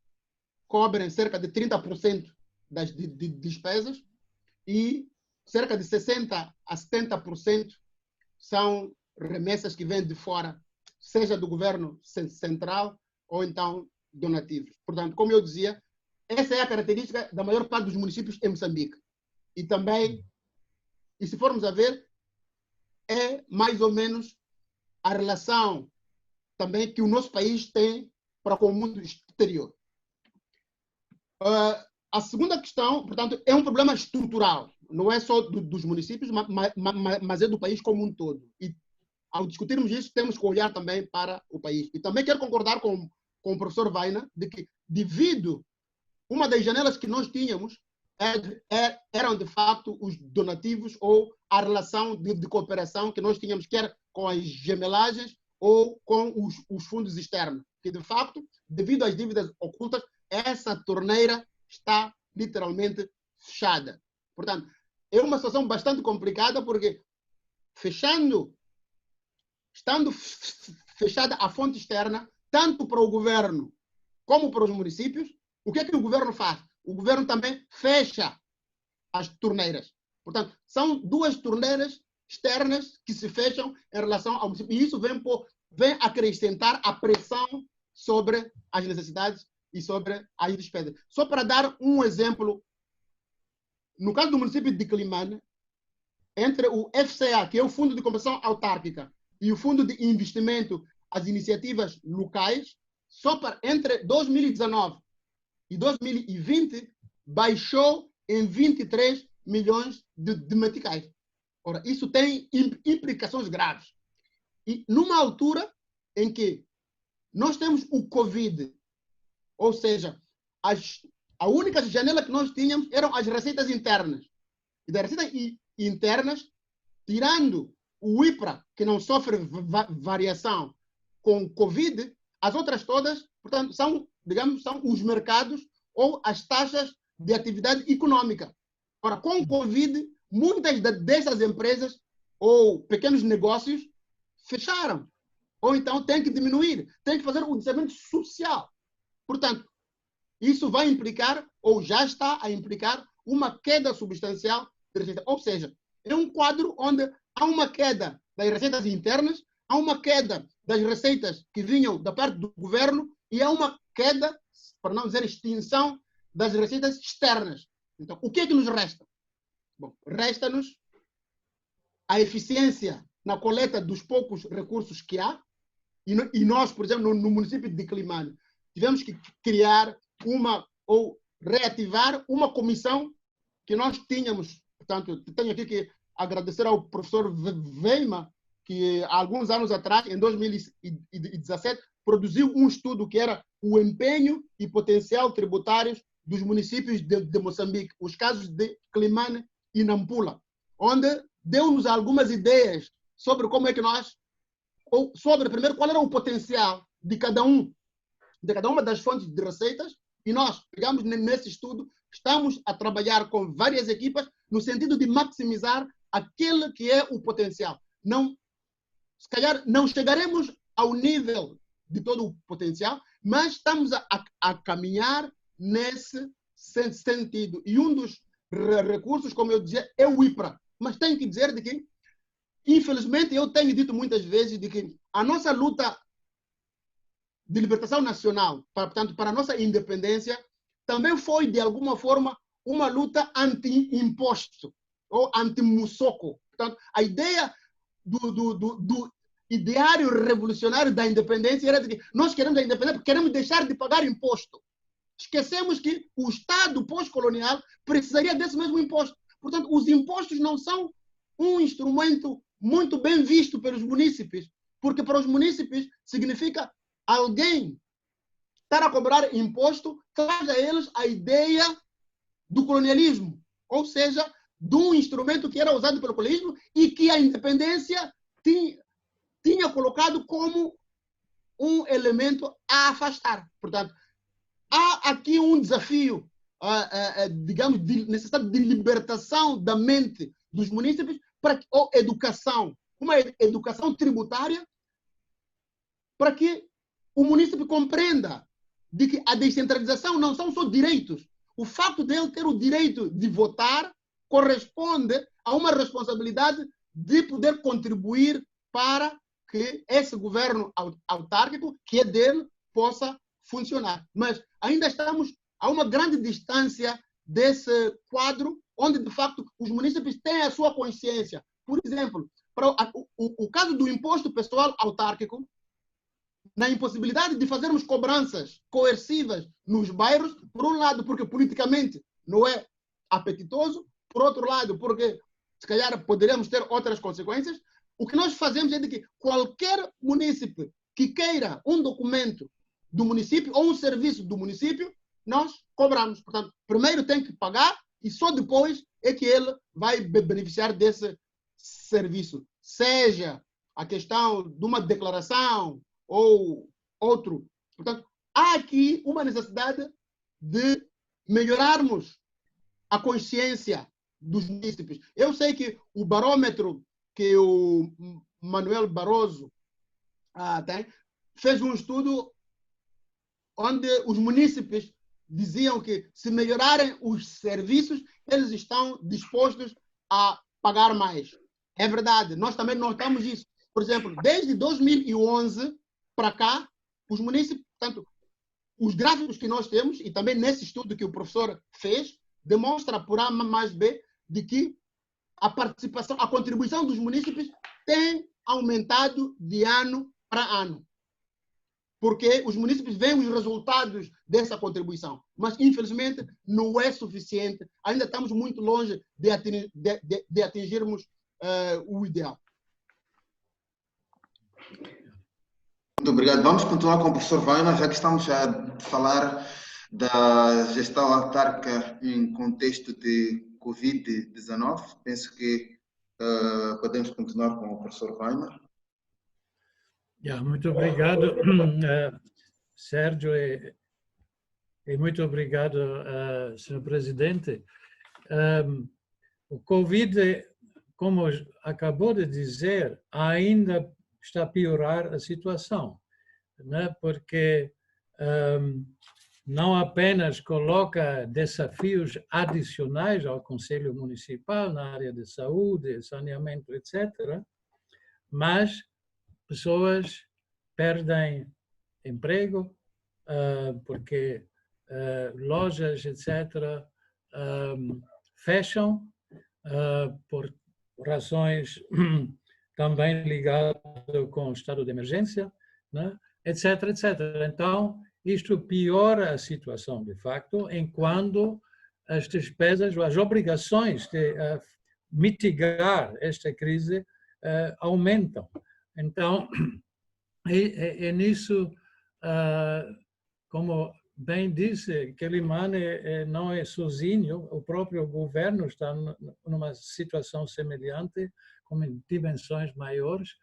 cobrem cerca de 30% das despesas e cerca de 60% a 70% são remessas que vêm de fora, seja do governo central ou então donativos. Portanto, como eu dizia, essa é a característica da maior parte dos municípios em Moçambique. E também, e se formos a ver, é mais ou menos a relação também que o nosso país tem para com o mundo exterior. A segunda questão, portanto, é um problema estrutural. Não é só dos municípios, mas é do país como um todo. E ao discutirmos isso, temos que olhar também para o país. E também quero concordar com o professor Vaina de que, devido uma das janelas que nós tínhamos, eram de facto os donativos ou a relação de cooperação que nós tínhamos, quer com as gemelagens ou com os fundos externos. Que, de facto, devido às dívidas ocultas, essa torneira está literalmente fechada. Portanto, é uma situação bastante complicada porque estando fechada a fonte externa, tanto para o governo como para os municípios, o que é que o governo faz? O governo também fecha as torneiras. Portanto, são duas torneiras externas que se fecham em relação ao município. E isso vem acrescentar a pressão sobre as necessidades e sobre as despesas. Só para dar um exemplo, no caso do município de Quelimane, entre o FCA, que é o Fundo de Compensação Autárquica, e o Fundo de Investimento às Iniciativas Locais, entre 2019 e 2020, baixou em 23 milhões de meticais. Ora, isso tem implicações graves. E numa altura em que nós temos o Covid, ou seja, a única janela que nós tínhamos eram as receitas internas. E das receitas internas, tirando o IPRA, que não sofre variação com Covid, as outras todas, portanto, são os mercados ou as taxas de atividade econômica. Ora, com o Covid, muitas dessas empresas ou pequenos negócios fecharam. Ou então tem que diminuir, tem que fazer o distanciamento social. Portanto, isso vai implicar, ou já está a implicar, uma queda substancial de receita. Ou seja, é um quadro onde há uma queda das receitas internas, há uma queda das receitas que vinham da parte do governo e há uma queda, para não dizer extinção, das receitas externas. Então, o que é que nos resta? Bom, resta-nos a eficiência na coleta dos poucos recursos que há, e nós, por exemplo, no município de Quelimane, tivemos que criar ou reativar uma comissão que nós tínhamos. Portanto, tenho aqui que agradecer ao professor Veima, que há alguns anos atrás, em 2017, produziu um estudo que era o empenho e potencial tributários dos municípios de Moçambique, os casos de Quelimane e Nampula, onde deu-nos algumas ideias sobre como é que nós, ou sobre, primeiro, qual era o potencial de cada uma das fontes de receitas, e nós pegamos nesse estudo, estamos a trabalhar com várias equipas no sentido de maximizar aquele que é o potencial. Se calhar não chegaremos ao nível de todo o potencial, mas estamos a caminhar nesse sentido. E um dos recursos, como eu dizia, é o IPRA. Mas tenho que dizer de que, infelizmente, eu tenho dito muitas vezes de que a nossa luta de libertação nacional, portanto, para a nossa independência, também foi, de alguma forma, uma luta anti-imposto ou anti-mussoko. Portanto, a ideia do ideário revolucionário da independência era de que nós queremos a independência porque queremos deixar de pagar imposto. Esquecemos que o Estado pós-colonial precisaria desse mesmo imposto. Portanto, os impostos não são um instrumento muito bem visto pelos munícipes, porque para os munícipes significa alguém estar a cobrar imposto, traz a eles a ideia do colonialismo, ou seja, de um instrumento que era usado pelo colonialismo e que a independência tinha colocado como um elemento a afastar. Portanto, há aqui um desafio, digamos, de necessidade de libertação da mente dos munícipes para ou educação, uma educação tributária, para que o munícipe compreenda de que a descentralização não são só direitos. O fato de ele ter o direito de votar corresponde a uma responsabilidade de poder contribuir para que esse governo autárquico, que é dele, possa funcionar. Mas ainda estamos a uma grande distância desse quadro, onde, de facto, os munícipes têm a sua consciência. Por exemplo, para o caso do imposto pessoal autárquico, na impossibilidade de fazermos cobranças coercivas nos bairros, por um lado, porque politicamente não é apetitoso, por outro lado, porque se calhar poderíamos ter outras consequências, o que nós fazemos é de que qualquer munícipe que queira um documento do município ou um serviço do município, nós cobramos. Portanto, primeiro tem que pagar e só depois é que ele vai beneficiar desse serviço. Seja a questão de uma declaração ou outro. Portanto, há aqui uma necessidade de melhorarmos a consciência dos munícipes. Eu sei que o barômetro que o Manuel Barroso tem, fez um estudo onde os munícipes diziam que se melhorarem os serviços, eles estão dispostos a pagar mais. É verdade, nós também notamos isso. Por exemplo, desde 2011 para cá, os munícipes, portanto, os gráficos que nós temos, e também nesse estudo que o professor fez, demonstra por A mais B de que a participação, a contribuição dos munícipes tem aumentado de ano para ano. Porque os munícipes veem os resultados dessa contribuição. Mas, infelizmente, não é suficiente. Ainda estamos muito longe de atingirmos o ideal. Muito obrigado. Vamos continuar com o professor Weimar, já que estamos a falar da gestão autárquica em contexto de Covid-19. Penso que podemos continuar com o professor Weimar. Muito obrigado, Sérgio, e muito obrigado, senhor presidente. O Covid, como acabou de dizer, ainda está a piorar a situação, né? Porque não apenas coloca desafios adicionais ao Conselho Municipal na área de saúde, saneamento, etc., mas pessoas perdem emprego, porque lojas, etc., fecham por razões também ligadas com o estado de emergência, né? Etc., etc. Então, isto piora a situação, de facto, enquanto as despesas ou as obrigações de mitigar esta crise aumentam. Então, é nisso, como bem disse, Quelimane não é sozinho, o próprio governo está numa situação semelhante, com dimensões maiores.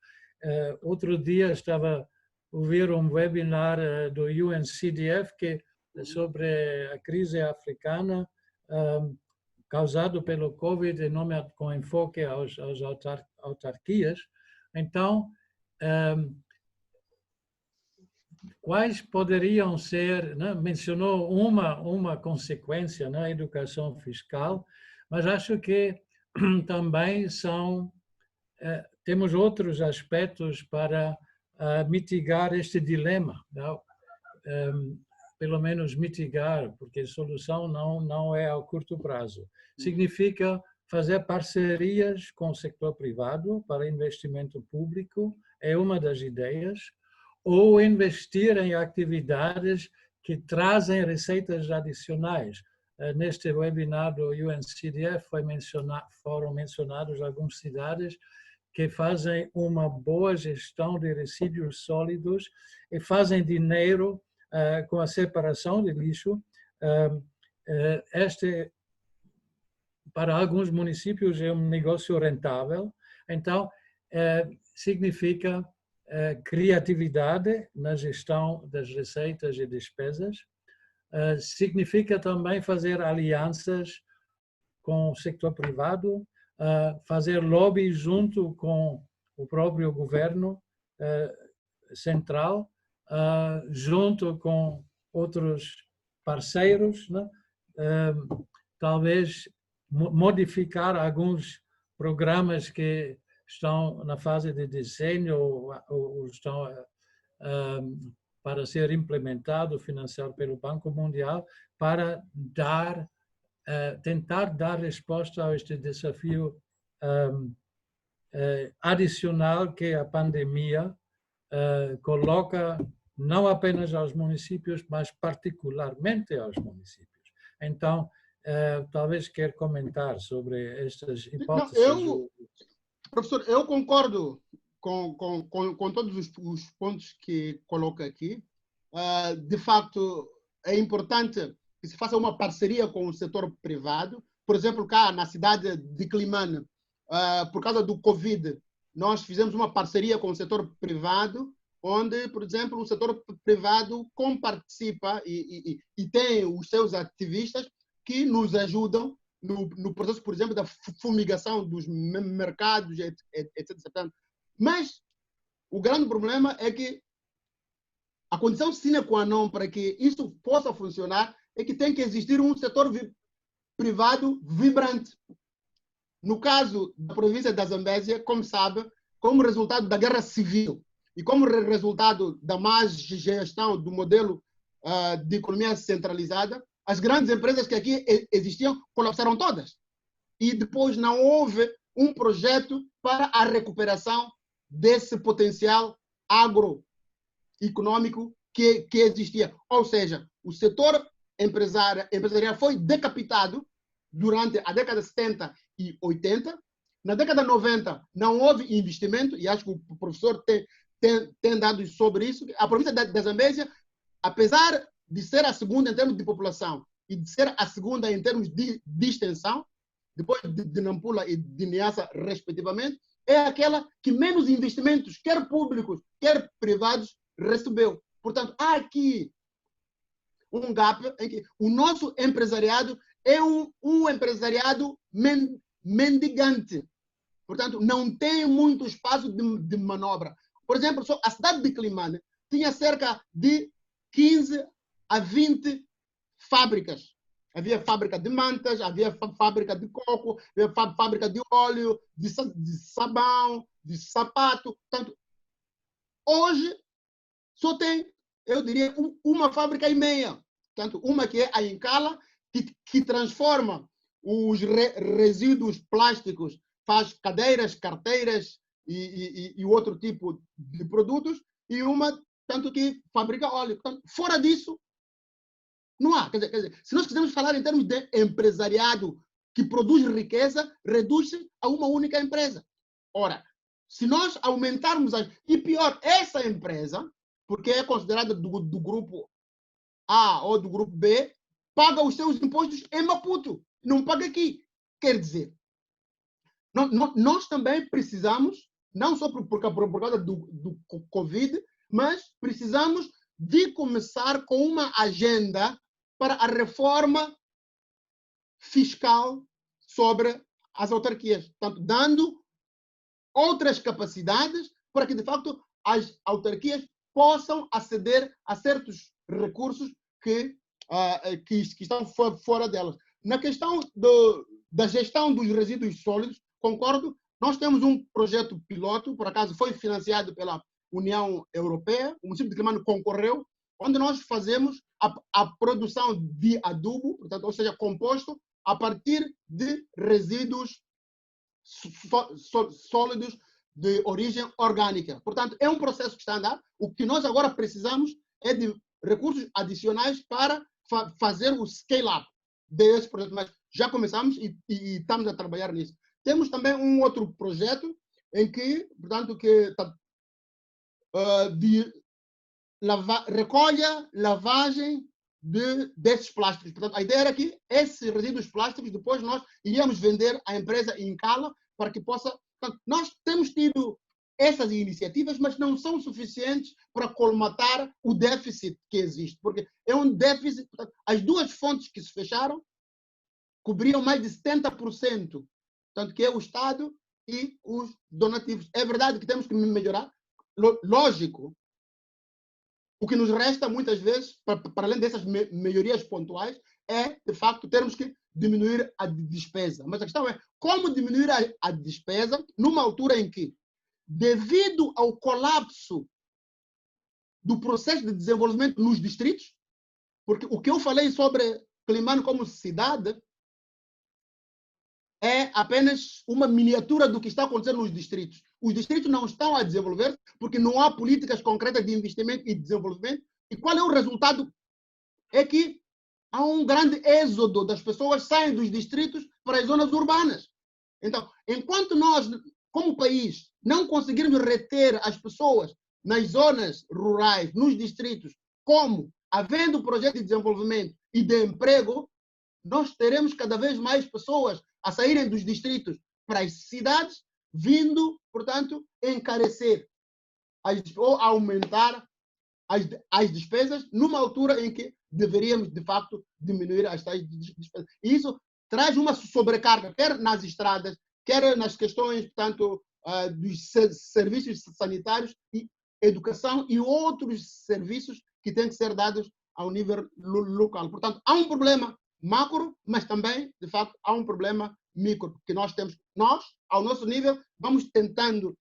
Outro dia estava a ouvir um webinar do UNCDF sobre a crise africana causado pelo Covid, com enfoque às autarquias. Então, quais poderiam ser, né? Mencionou uma consequência na educação fiscal, mas acho que também temos outros aspectos para mitigar este dilema, não? Pelo menos mitigar, porque a solução não é a curto prazo. Significa fazer parcerias com o setor privado para investimento público, é uma das ideias, ou investir em atividades que trazem receitas adicionais. Neste webinar do UNCDF foram mencionadas algumas cidades que fazem uma boa gestão de resíduos sólidos e fazem dinheiro com a separação de lixo. Para alguns municípios é um negócio rentável, então significa criatividade na gestão das receitas e despesas, significa também fazer alianças com o setor privado, fazer lobby junto com o próprio governo central, junto com outros parceiros, né? Talvez modificar alguns programas que estão na fase de desenho ou estão para ser implementado, financiado pelo Banco Mundial, para tentar dar resposta a este desafio adicional que a pandemia coloca não apenas aos municípios, mas particularmente aos municípios. Então, talvez quer comentar sobre estas hipóteses. Professor, eu concordo com todos os pontos que coloca aqui. De facto, é importante que se faça uma parceria com o setor privado. Por exemplo, cá na cidade de Climane, por causa do Covid, nós fizemos uma parceria com o setor privado, onde, por exemplo, o setor privado comparticipa e tem os seus ativistas que nos ajudam no processo, por exemplo, da fumigação dos mercados, etc. Mas o grande problema é que a condição sine qua non para que isso possa funcionar é que tem que existir um setor privado vibrante. No caso da província da Zambésia, como sabe, como resultado da guerra civil e como resultado da má gestão do modelo de economia centralizada, as grandes empresas que aqui existiam colapsaram todas. E depois não houve um projeto para a recuperação desse potencial agroeconômico que existia. Ou seja, o setor empresarial foi decapitado durante a década de 70 e 80. Na década de 90 não houve investimento, e acho que o professor tem dados sobre isso. A província da Zambésia, apesar de ser a segunda em termos de população e de ser a segunda em termos de extensão, depois de Nampula e de Niassa, respectivamente, é aquela que menos investimentos, quer públicos, quer privados, recebeu. Portanto, há aqui um gap em que o nosso empresariado é um empresariado mendigante. Portanto, não tem muito espaço de manobra. Por exemplo, só a cidade de Climane tinha cerca de 15 a 20 fábricas. Havia fábrica de mantas, havia fábrica de coco, havia fábrica de óleo, de sabão, de sapato. Portanto, hoje só tem, eu diria, uma fábrica e meia. Portanto, uma que é a Incala, que transforma os resíduos plásticos, faz cadeiras, carteiras e outro tipo de produtos, e uma, tanto que fabrica óleo. Portanto, fora disso, não há. Quer dizer, se nós quisermos falar em termos de empresariado que produz riqueza, reduz-se a uma única empresa. Ora, se nós aumentarmos e pior, essa empresa, porque é considerada do grupo A ou do grupo B, paga os seus impostos em Maputo, não paga aqui. Quer dizer, nós também precisamos, não só por causa do Covid, mas precisamos de começar com uma agenda para a reforma fiscal sobre as autarquias. Portanto, dando outras capacidades para que, de facto, as autarquias possam aceder a certos recursos que estão fora delas. Na questão da gestão dos resíduos sólidos, concordo, nós temos um projeto piloto, por acaso foi financiado pela União Europeia, o município de Quelimane concorreu, onde nós fazemos a produção de adubo, portanto, ou seja, composto, a partir de resíduos sólidos de origem orgânica. Portanto, é um processo que está a andar. O que nós agora precisamos é de recursos adicionais para fazer o scale-up desse projeto. Mas já começamos e estamos a trabalhar nisso. Temos também um outro projeto em que, portanto, de recolha, lavagem desses plásticos. Portanto, a ideia era que esses resíduos plásticos depois nós iríamos vender à empresa Incala para que possa... Portanto, nós temos tido essas iniciativas, mas não são suficientes para colmatar o déficit que existe, porque é um déficit... Portanto, as duas fontes que se fecharam cobriam mais de 70%, tanto que é o Estado e os donativos. É verdade que temos que melhorar, lógico. O que nos resta, muitas vezes, para além dessas melhorias pontuais, é, de facto, termos que diminuir a despesa. Mas a questão é como diminuir a despesa numa altura em que, devido ao colapso do processo de desenvolvimento nos distritos, porque o que eu falei sobre Quelimane como cidade é apenas uma miniatura do que está acontecendo nos distritos. Os distritos não estão a desenvolver porque não há políticas concretas de investimento e desenvolvimento. E qual é o resultado? É que há um grande êxodo das pessoas saem dos distritos para as zonas urbanas. Então, enquanto nós, como país, não conseguirmos reter as pessoas nas zonas rurais, nos distritos, como havendo projeto de desenvolvimento e de emprego, nós teremos cada vez mais pessoas a saírem dos distritos para as cidades, vindo, portanto, encarecer ou aumentar as despesas numa altura em que deveríamos, de facto, diminuir as tais despesas. E isso traz uma sobrecarga, quer nas estradas, quer nas questões, portanto, dos serviços sanitários e educação e outros serviços que têm que ser dados ao nível local. Portanto, há um problema macro, mas também, de facto, há um problema micro, que nós temos. Nós, ao nosso nível, vamos tentando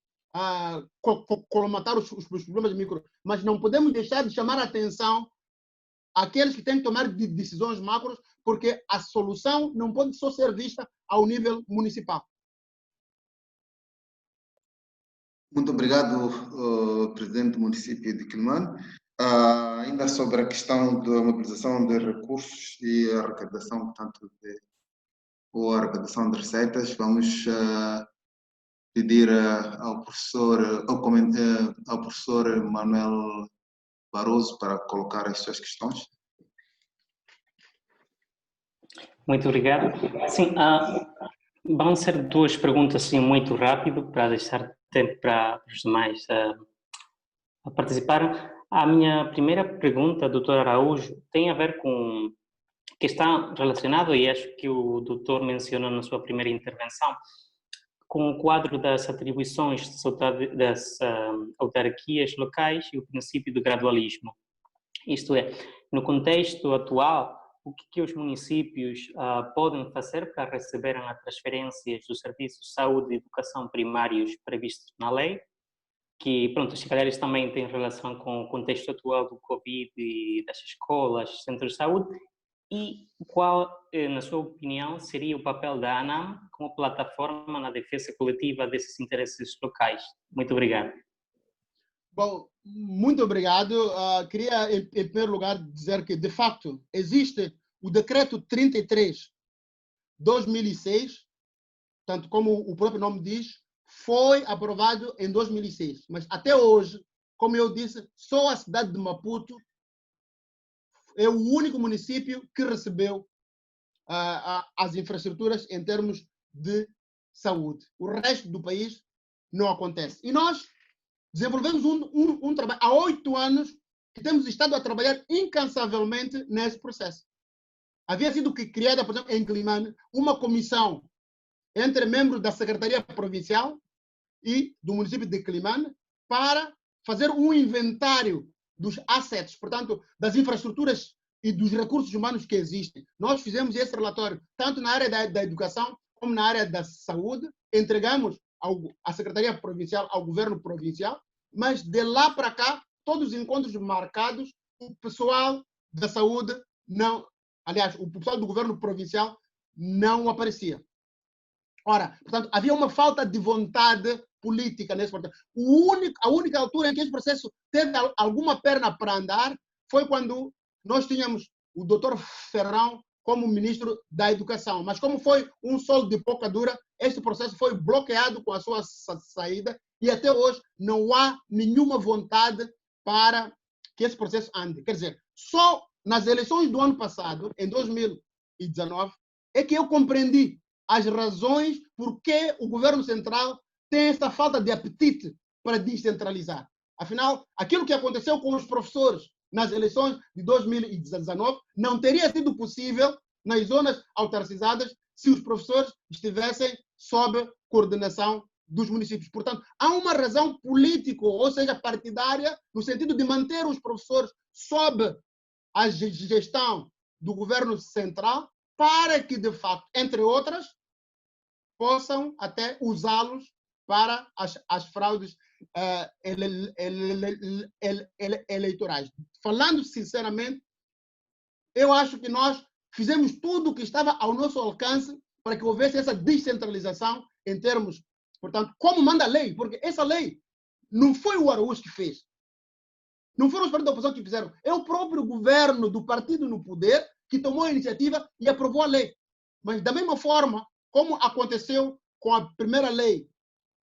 colmatar os problemas micro, mas não podemos deixar de chamar a atenção àqueles que têm que tomar decisões macros, porque a solução não pode só ser vista ao nível municipal. Muito obrigado, presidente do município de Quelimane. Ainda sobre a questão da mobilização de recursos e a arrecadação, portanto, ou a arrecadação de receitas, vamos pedir ao professor Manuel Barroso para colocar as suas questões. Muito obrigado. Sim, vão ser duas perguntas assim, muito rápido, para deixar tempo para os demais a participar. A minha primeira pergunta, doutor Araújo, tem a ver com que está relacionado, e acho que o doutor mencionou na sua primeira intervenção, com o quadro das atribuições das autarquias locais e o princípio do gradualismo. Isto é, no contexto atual, o que os municípios podem fazer para receberem as transferências dos serviços de saúde e educação primários previstos na lei, que, pronto, se calhar isso também tem relação com o contexto atual do Covid e das escolas, centros de saúde, e qual, na sua opinião, seria o papel da ANAM como plataforma na defesa coletiva desses interesses locais? Muito obrigado. Bom, muito obrigado. Queria, em primeiro lugar, dizer que, de facto, existe o Decreto 33/2006, tanto como o próprio nome diz, foi aprovado em 2006. Mas, até hoje, como eu disse, só a cidade de Maputo é o único município que recebeu as infraestruturas em termos de saúde. O resto do país não acontece. E nós desenvolvemos um trabalho há 8 anos que temos estado a trabalhar incansavelmente nesse processo. Havia sido criada, por exemplo, em Quelimane, uma comissão entre membros da Secretaria Provincial e do município de Quelimane para fazer um inventário dos assets, portanto, das infraestruturas e dos recursos humanos que existem. Nós fizemos esse relatório, tanto na área da educação, como na área da saúde, entregamos à Secretaria Provincial, ao Governo Provincial, mas de lá para cá, todos os encontros marcados, o pessoal da saúde não, aliás, o pessoal do Governo Provincial não aparecia. Ora, portanto, havia uma falta de vontade política nesse processo. A única altura em que esse processo teve alguma perna para andar foi quando nós tínhamos o Dr. Ferrão como ministro da Educação. Mas como foi um sol de pouca dura, este processo foi bloqueado com a sua saída e até hoje não há nenhuma vontade para que esse processo ande. Quer dizer, só nas eleições do ano passado, em 2019, é que eu compreendi as razões por que o governo central tem essa falta de apetite para descentralizar. Afinal, aquilo que aconteceu com os professores nas eleições de 2019 não teria sido possível nas zonas autarcizadas se os professores estivessem sob coordenação dos municípios. Portanto, há uma razão política, ou seja, partidária, no sentido de manter os professores sob a gestão do governo central, para que, de facto, entre outras, possam até usá-los para as fraudes eleitorais. Falando sinceramente, eu acho que nós fizemos tudo o que estava ao nosso alcance para que houvesse essa descentralização em termos, portanto, como manda a lei, porque essa lei não foi o Araújo que fez, não foram os partidos da oposição que fizeram, é o próprio governo do partido no poder que tomou a iniciativa e aprovou a lei. Mas da mesma forma, como aconteceu com a primeira lei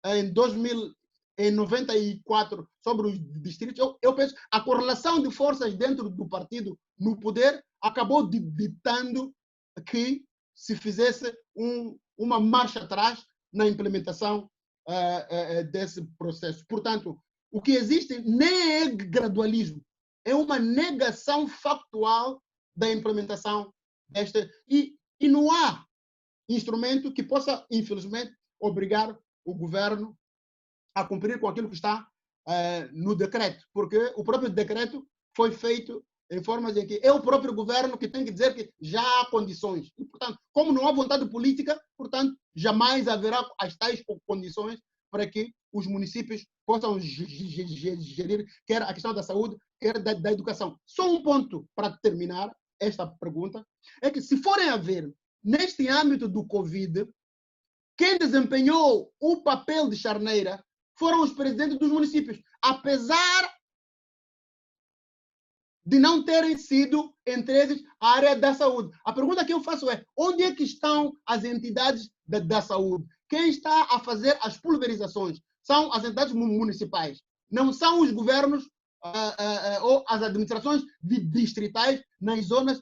em 1994 sobre os distritos, eu penso que a correlação de forças dentro do partido no poder acabou ditando que se fizesse uma marcha atrás na implementação desse processo. Portanto, o que existe nem é gradualismo, é uma negação factual da implementação desta. E não há instrumento que possa, infelizmente, obrigar o governo a cumprir com aquilo que está no decreto, porque o próprio decreto foi feito em formas em que é o próprio governo que tem que dizer que já há condições. E, portanto, como não há vontade política, portanto, jamais haverá as tais condições para que os municípios possam gerir quer a questão da saúde, quer da educação. Só um ponto para terminar esta pergunta, é que se forem a ver, neste âmbito do Covid, quem desempenhou o papel de charneira foram os presidentes dos municípios, apesar de não terem sido entregues à área da saúde. A pergunta que eu faço é, onde é que estão as entidades da saúde? Quem está a fazer as pulverizações? São as entidades municipais, não são os governos ou as administrações distritais nas zonas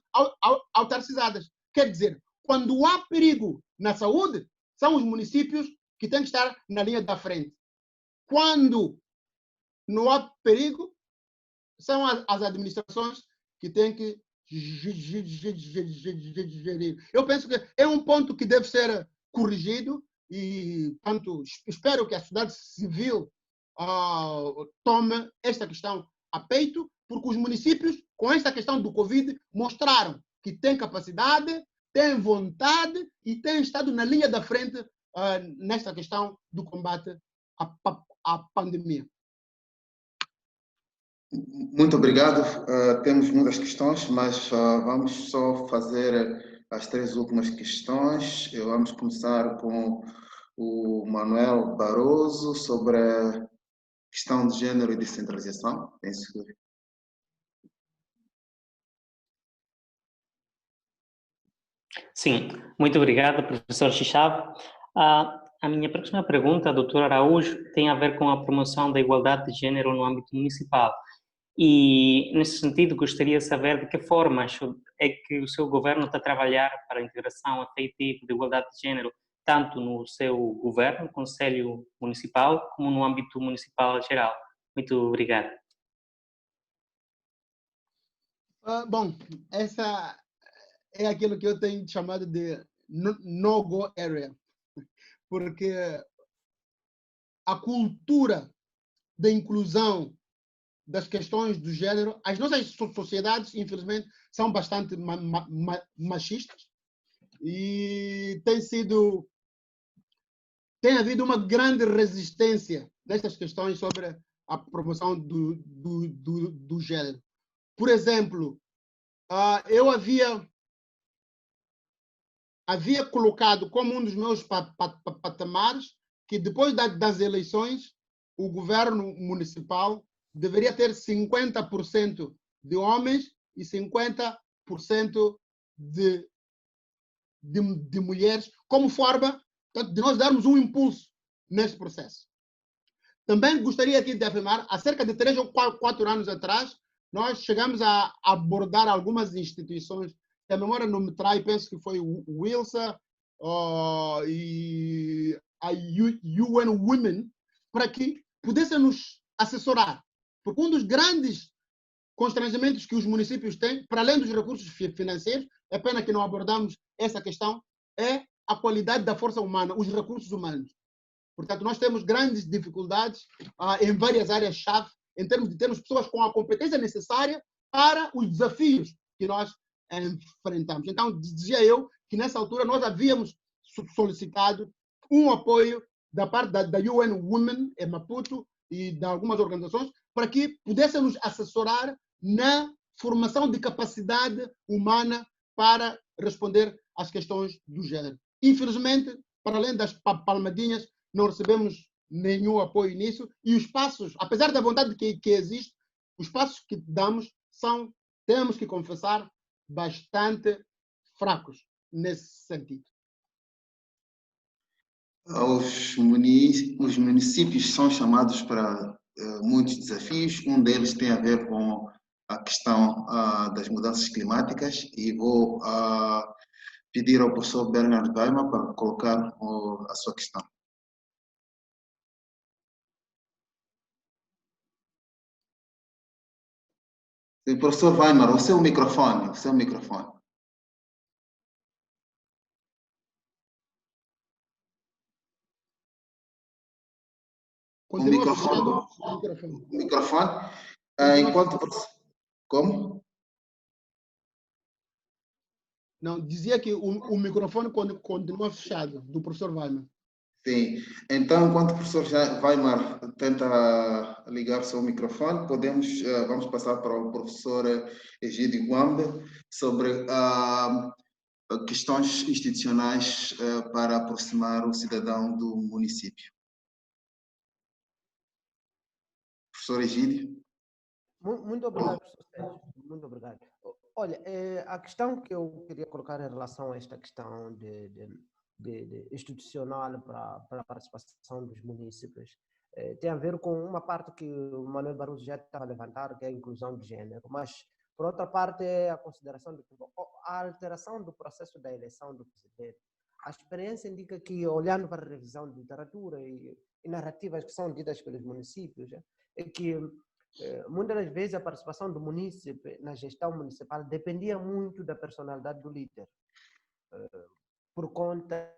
autarcizadas. Quer dizer, quando há perigo na saúde, são os municípios que têm que estar na linha da frente. Quando não há perigo, são as administrações que têm que gerir. Eu penso que é um ponto que deve ser corrigido e, tanto, espero que a sociedade civil tome esta questão a peito, porque os municípios, com esta questão do Covid, mostraram que têm capacidade, têm vontade e têm estado na linha da frente nesta questão do combate à pandemia. Muito obrigado. Temos muitas questões, mas vamos só fazer as 3 últimas questões. Vamos começar com o Manuel Barroso sobre a questão de gênero e descentralização. Penso que... Sim, muito obrigado, professor Chixave. A minha próxima pergunta, doutor Araújo, tem a ver com a promoção da igualdade de gênero no âmbito municipal. E, nesse sentido, gostaria de saber de que formas é que o seu governo está a trabalhar para a integração efetiva de igualdade de gênero, tanto no seu governo, Conselho Municipal, como no âmbito municipal geral. Muito obrigado. Bom, essa é aquilo que eu tenho chamado de no-go area, porque a cultura da inclusão das questões do género, as nossas sociedades, infelizmente, são bastante machistas e tem havido uma grande resistência nestas questões sobre a promoção do género. Por exemplo, eu havia colocado como um dos meus patamares que depois das eleições o governo municipal deveria ter 50% de homens e 50% de mulheres, como forma de nós darmos um impulso nesse processo. Também gostaria aqui de afirmar, há cerca de 3 ou 4 anos atrás, nós chegamos a abordar algumas instituições, que a memória não me trai, penso que foi o Wilsa e a UN Women, para que pudessem nos assessorar. Porque um dos grandes constrangimentos que os municípios têm, para além dos recursos financeiros, é pena que não abordamos essa questão, é a qualidade da força humana, os recursos humanos. Portanto, nós temos grandes dificuldades em várias áreas-chave, em termos de termos pessoas com a competência necessária para os desafios que nós enfrentamos. Então, dizia eu que nessa altura nós havíamos solicitado um apoio da parte da UN Women em Maputo e de algumas organizações para que pudessem nos assessorar na formação de capacidade humana para responder às questões do género. Infelizmente, para além das palmadinhas, não recebemos nenhum apoio nisso e os passos, apesar da vontade que existe, os passos que damos são, temos que confessar, bastante fracos nesse sentido. Os municípios são chamados para muitos desafios. Um deles tem a ver com a questão das mudanças climáticas e vou pedir ao professor Bernard Weimar para colocar a sua questão. Sim, professor Weimar, o seu microfone, o seu microfone. O microfone. Enquanto... Como? Não, dizia que o microfone continua fechado, do professor Weimar. Sim, então enquanto o professor Weimar tenta ligar o seu microfone, vamos passar para o professor Egídio Guambe sobre questões institucionais para aproximar o cidadão do município. Professor Egídio. Muito obrigado, professor Sérgio. Muito obrigado. Olha, a questão que eu queria colocar em relação a esta questão institucional para a participação dos municípios tem a ver com uma parte que o Manuel Barroso já estava a levantar, que é a inclusão de gênero, mas por outra parte é a consideração de que a alteração do processo da eleição do presidente. A experiência indica que, olhando para a revisão de literatura e narrativas que são ditas pelos municípios, é que muitas das vezes a participação do munícipe na gestão municipal dependia muito da personalidade do líder, por conta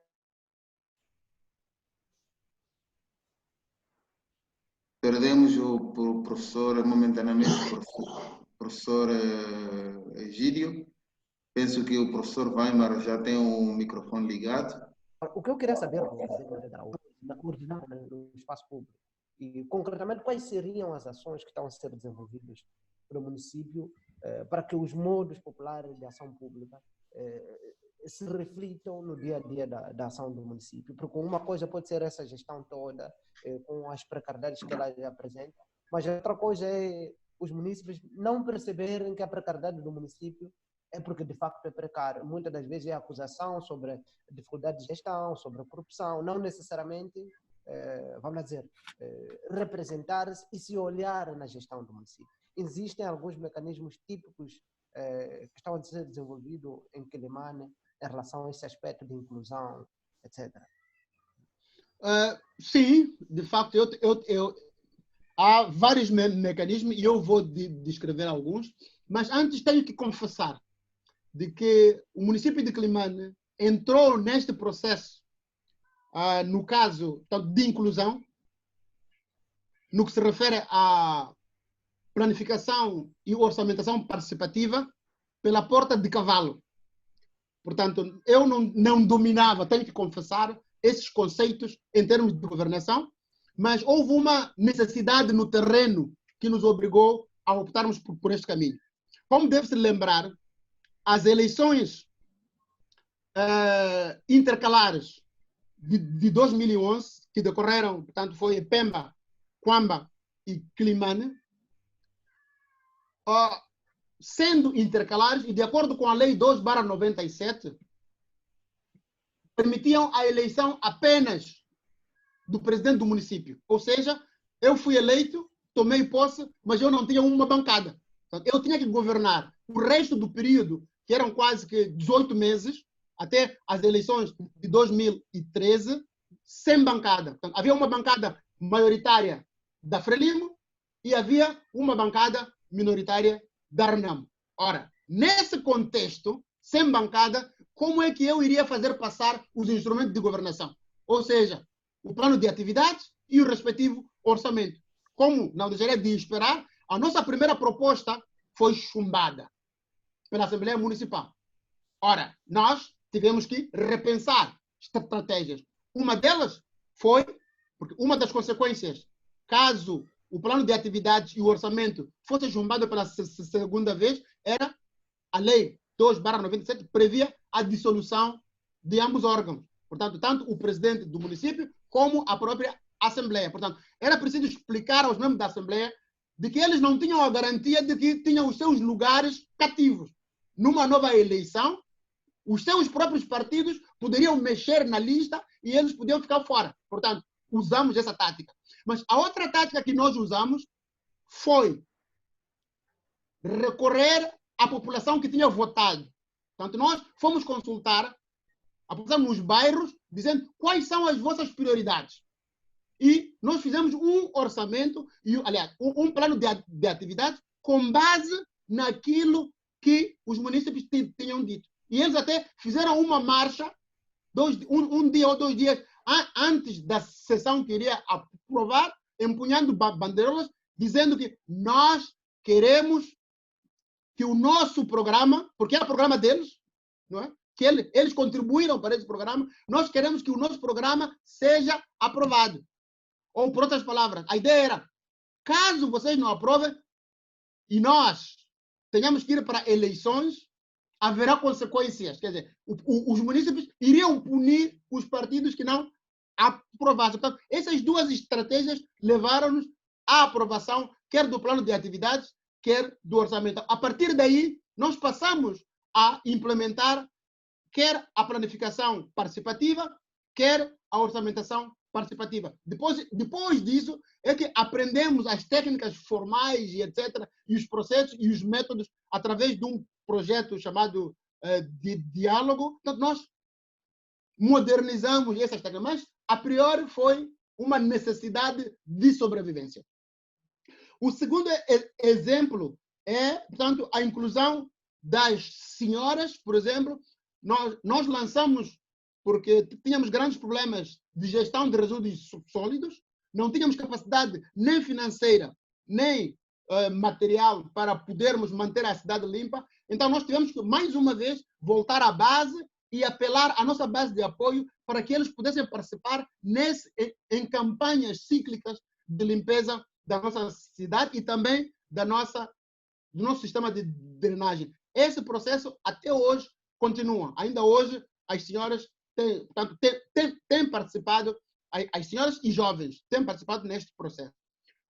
Perdemos o professor momentaneamente, professor Egídio. Penso que o professor Weimar já tem o microfone ligado. O que eu queria saber, na coordenação no espaço público, e concretamente quais seriam as ações que estão a ser desenvolvidas pelo município para que os modos populares de ação pública se reflitam no dia a dia da ação do município, porque uma coisa pode ser essa gestão toda com as precariedades que ela apresenta, mas outra coisa é os municípios não perceberem que a precariedade do município é porque de facto é precário. Muitas das vezes é acusação sobre dificuldade de gestão, sobre a corrupção, não necessariamente, vamos dizer, representar-se e se olhar na gestão do município. Existem alguns mecanismos típicos que estão a ser desenvolvidos em Quelimane em relação a esse aspecto de inclusão, etc. Sim, de facto, há vários mecanismos e eu vou descrever alguns, mas antes tenho que confessar de que o município de Quelimane entrou neste processo, no caso de inclusão, no que se refere à planificação e orçamentação participativa pela porta de cavalo. Portanto, eu não dominava, tenho que confessar, esses conceitos em termos de governação, mas houve uma necessidade no terreno que nos obrigou a optarmos por este caminho. Como deve-se lembrar, as eleições intercalares de 2011, que decorreram, portanto, foi em Pemba, Kwamba e Climane, sendo intercalares e de acordo com a Lei 2/97, permitiam a eleição apenas do presidente do município. Ou seja, eu fui eleito, tomei posse, mas eu não tinha uma bancada. Então, eu tinha que governar o resto do período, que eram quase que 18 meses, até as eleições de 2013, sem bancada. Então, havia uma bancada maioritária da Frelimo e havia uma bancada minoritária da RENAMO. Ora, nesse contexto, sem bancada, como é que eu iria fazer passar os instrumentos de governação? Ou seja, o plano de atividades e o respectivo orçamento. Como não deixaria de esperar, a nossa primeira proposta foi chumbada pela Assembleia Municipal. Ora, nós tivemos que repensar estratégias. Uma delas foi, porque uma das consequências, caso o plano de atividades e o orçamento fosse chumbado pela segunda vez, era a Lei 2/97, previa a dissolução de ambos os órgãos. Portanto, tanto o presidente do município como a própria Assembleia. Portanto, era preciso explicar aos membros da Assembleia de que eles não tinham a garantia de que tinham os seus lugares cativos. Numa nova eleição, os seus próprios partidos poderiam mexer na lista e eles podiam ficar fora. Portanto, usamos essa tática. Mas a outra tática que nós usamos foi recorrer à população que tinha votado. Portanto, nós fomos consultar a população nos bairros, dizendo quais são as vossas prioridades. E nós fizemos um orçamento, aliás, um plano de atividades com base naquilo que os municípios tinham dito. E eles até fizeram uma marcha, um dia ou 2 dias antes da sessão que iria aprovar, empunhando bandeirolas, dizendo que nós queremos que o nosso programa, porque é o programa deles, não é? Que eles contribuíram para esse programa, nós queremos que o nosso programa seja aprovado. Ou, por outras palavras, a ideia era, caso vocês não aprovem e nós tenhamos que ir para eleições, haverá consequências. Quer dizer, os municípios iriam punir os partidos que não aprovassem. Portanto, essas duas estratégias levaram-nos à aprovação, quer do plano de atividades, quer do orçamento. A partir daí, nós passamos a implementar quer a planificação participativa, quer a orçamentação participativa. Depois disso, é que aprendemos as técnicas formais e etc., e os processos e os métodos através de um projeto chamado de diálogo. Então, nós modernizamos essas técnicas, mas, a priori, foi uma necessidade de sobrevivência. O segundo exemplo é, portanto, a inclusão das senhoras, por exemplo. Nós lançamos porque tínhamos grandes problemas de gestão de resíduos sólidos, não tínhamos capacidade nem financeira, nem material para podermos manter a cidade limpa. Então, nós tivemos que, mais uma vez, voltar à base e apelar à nossa base de apoio para que eles pudessem participar em campanhas cíclicas de limpeza da nossa cidade e também do nosso sistema de drenagem. Esse processo, até hoje, continua. Ainda hoje, as senhoras têm participado, as senhoras e jovens têm participado neste processo.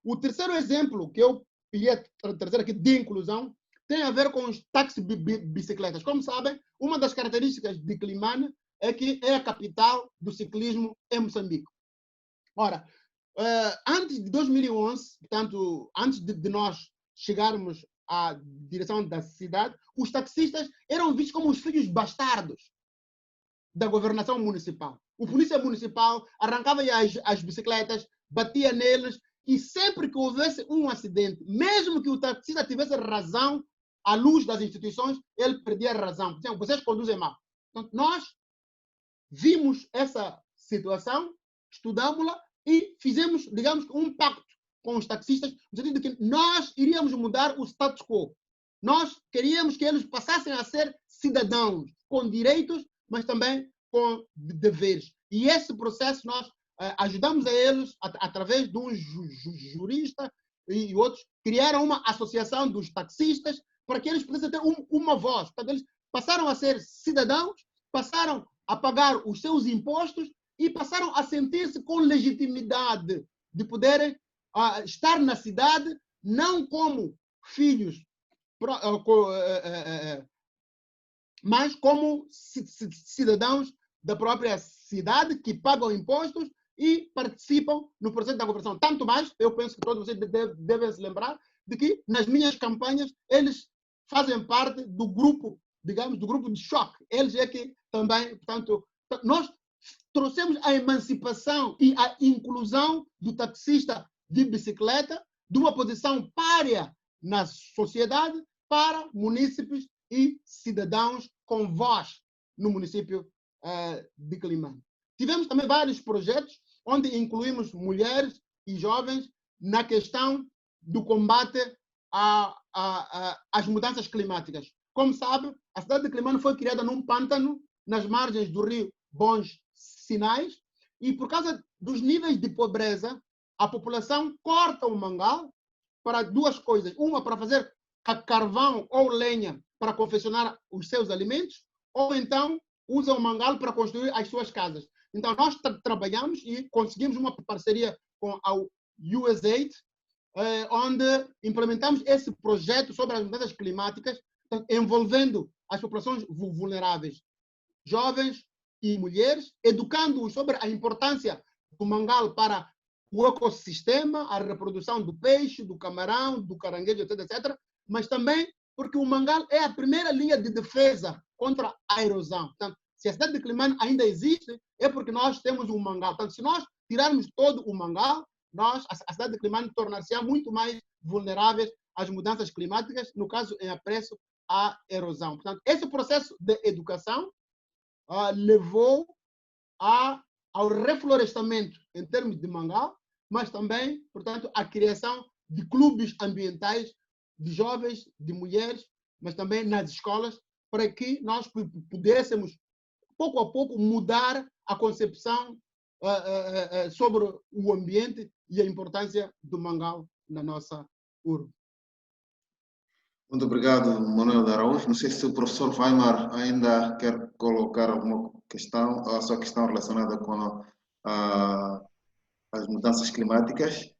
O terceiro exemplo que eu iria trazer aqui de inclusão tem a ver com os táxi-bicicletas. Como sabem, uma das características de Climane é que é a capital do ciclismo em Moçambique. Ora, antes de 2011, portanto, antes de nós chegarmos à direção da cidade, os taxistas eram vistos como os filhos bastardos da governação municipal. O polícia municipal arrancava as bicicletas, batia neles, e sempre que houvesse um acidente, mesmo que o taxista tivesse razão, à luz das instituições, ele perdia a razão. Então, vocês conduzem mal. Então, nós vimos essa situação, estudamos-la e fizemos, digamos, um pacto com os taxistas, no sentido de que nós iríamos mudar o status quo. Nós queríamos que eles passassem a ser cidadãos com direitos, mas também com deveres. E esse processo nós ajudamos a eles, através de um jurista e outros, criaram uma associação dos taxistas para que eles pudessem ter uma voz. Portanto, eles passaram a ser cidadãos, passaram a pagar os seus impostos e passaram a sentir-se com legitimidade de poderem estar na cidade, não como filhos, mas como cidadãos da própria cidade que pagam impostos e participam no processo da governação. Tanto mais, eu penso que todos vocês devem se lembrar de que nas minhas campanhas eles fazem parte do grupo, digamos, do grupo de choque. Eles é que também, portanto, nós trouxemos a emancipação e a inclusão do taxista de bicicleta de uma posição pária na sociedade para munícipes e cidadãos com voz no município de Quelimane. Tivemos também vários projetos onde incluímos mulheres e jovens na questão do combate às mudanças climáticas. Como sabe, a cidade de Quelimane foi criada num pântano nas margens do rio Bons Sinais e por causa dos níveis de pobreza, a população corta o mangal para duas coisas. Uma, para fazer carvão ou lenha para confeccionar os seus alimentos, ou então usa o mangal para construir as suas casas. Então, nós trabalhamos e conseguimos uma parceria com a USAID, onde implementamos esse projeto sobre as mudanças climáticas, envolvendo as populações vulneráveis, jovens e mulheres, educando-os sobre a importância do mangal para o ecossistema, a reprodução do peixe, do camarão, do caranguejo, etc. Mas também porque o mangal é a primeira linha de defesa contra a erosão. Portanto, se a cidade de Quelimane ainda existe, é porque nós temos um mangal. Portanto, se nós tirarmos todo o mangal, a cidade de Quelimane tornar-se-á muito mais vulnerável às mudanças climáticas, no caso, em apreço à erosão. Portanto, esse processo de educação levou ao reflorestamento em termos de mangal, mas também, portanto, à criação de clubes ambientais de jovens, de mulheres, mas também nas escolas, para que nós pudéssemos, pouco a pouco, mudar a concepção sobre o ambiente e a importância do mangal na nossa urbe. Muito obrigado, Manuel de Araújo. Não sei se o professor Weimar ainda quer colocar alguma questão, a sua questão relacionada com as mudanças climáticas,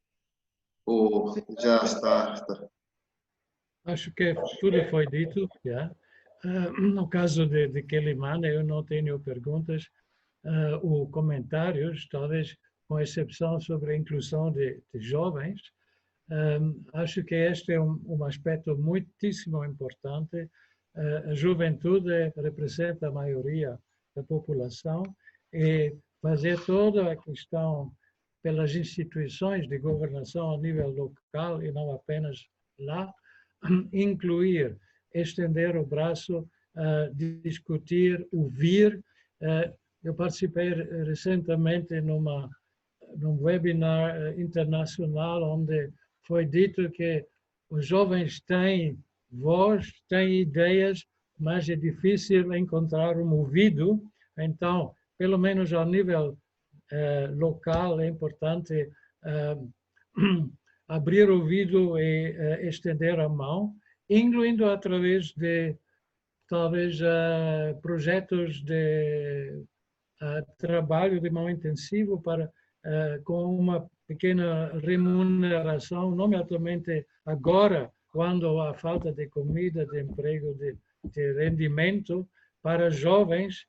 ou já está? Acho que tudo foi dito, já. No caso de Quelimane, eu não tenho perguntas ou comentários, talvez com exceção sobre a inclusão de jovens. Acho que este é um aspecto muitíssimo importante. A juventude representa a maioria da população e fazer toda a questão pelas instituições de governação a nível local e não apenas lá, incluir, estender o braço, discutir, ouvir. Eu participei recentemente num webinar internacional onde foi dito que os jovens têm voz, têm ideias, mas é difícil encontrar um ouvido. Então, pelo menos ao nível local, é importante abrir o ouvido e estender a mão, incluindo através de, talvez, projetos de trabalho de mão intensivo com uma pequena remuneração, nomeadamente agora, quando há falta de comida, de emprego, de rendimento, para jovens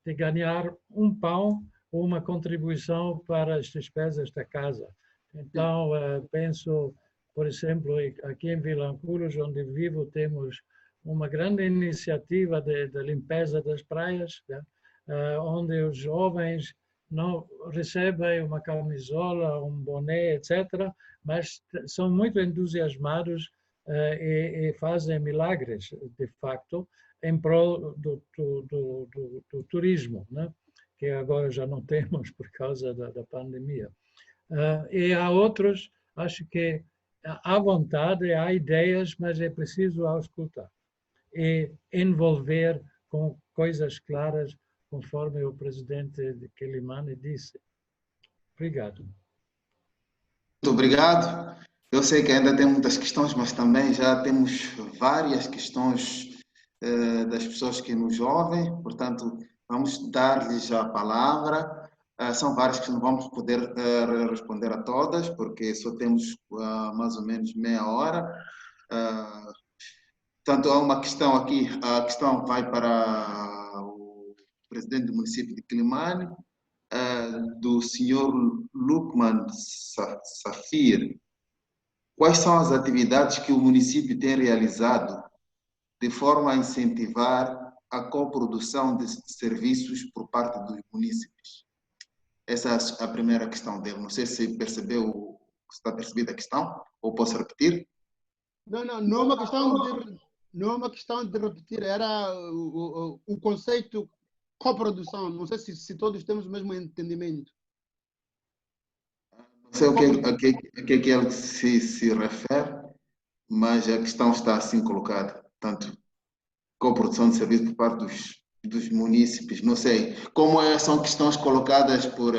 de ganhar um pão ou uma contribuição para as despesas da casa. Então, penso, por exemplo, aqui em Vilanculos, onde vivo, temos uma grande iniciativa de limpeza das praias, né? Onde os jovens não recebem uma camisola, um boné, etc., mas são muito entusiasmados e fazem milagres, de facto, em prol do turismo, né? Que agora já não temos por causa da pandemia. E há outros acho que há vontade, há ideias, mas é preciso escutar e envolver com coisas claras, conforme o presidente de Quelimane disse. Obrigado. Muito obrigado. Eu sei que ainda tem muitas questões, mas também já temos várias questões das pessoas que nos ouvem, portanto, vamos dar-lhes a palavra. São várias que não vamos poder responder a todas, porque só temos mais ou menos meia hora. Portanto, há uma questão aqui, a questão vai para o presidente do município de Quelimane, do senhor Lukman Safir. Quais são as atividades que o município tem realizado de forma a incentivar a coprodução de serviços por parte dos munícipes? Essa é a primeira questão dele. Não sei se percebeu, se está percebida a questão, ou posso repetir? Não é uma questão de repetir, era o conceito coprodução. Não sei se todos temos o mesmo entendimento. Não sei a que ele se refere, mas a questão está assim colocada. Portanto, coprodução de serviço por parte dos munícipes. Não sei como são questões colocadas por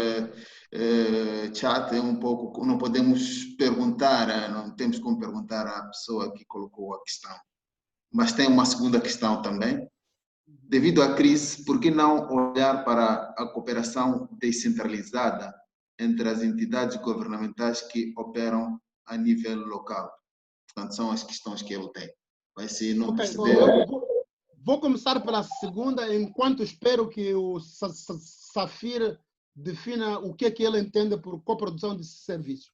chat, é um pouco, não podemos perguntar, não temos como perguntar à pessoa que colocou a questão. Mas tem uma segunda questão também. Devido à crise, por que não olhar para a cooperação descentralizada entre as entidades governamentais que operam a nível local? Portanto, são as questões que ele tem. Mas se não perceber... Vou começar pela segunda, enquanto espero que o Safir defina o que ele entende por coprodução de serviços.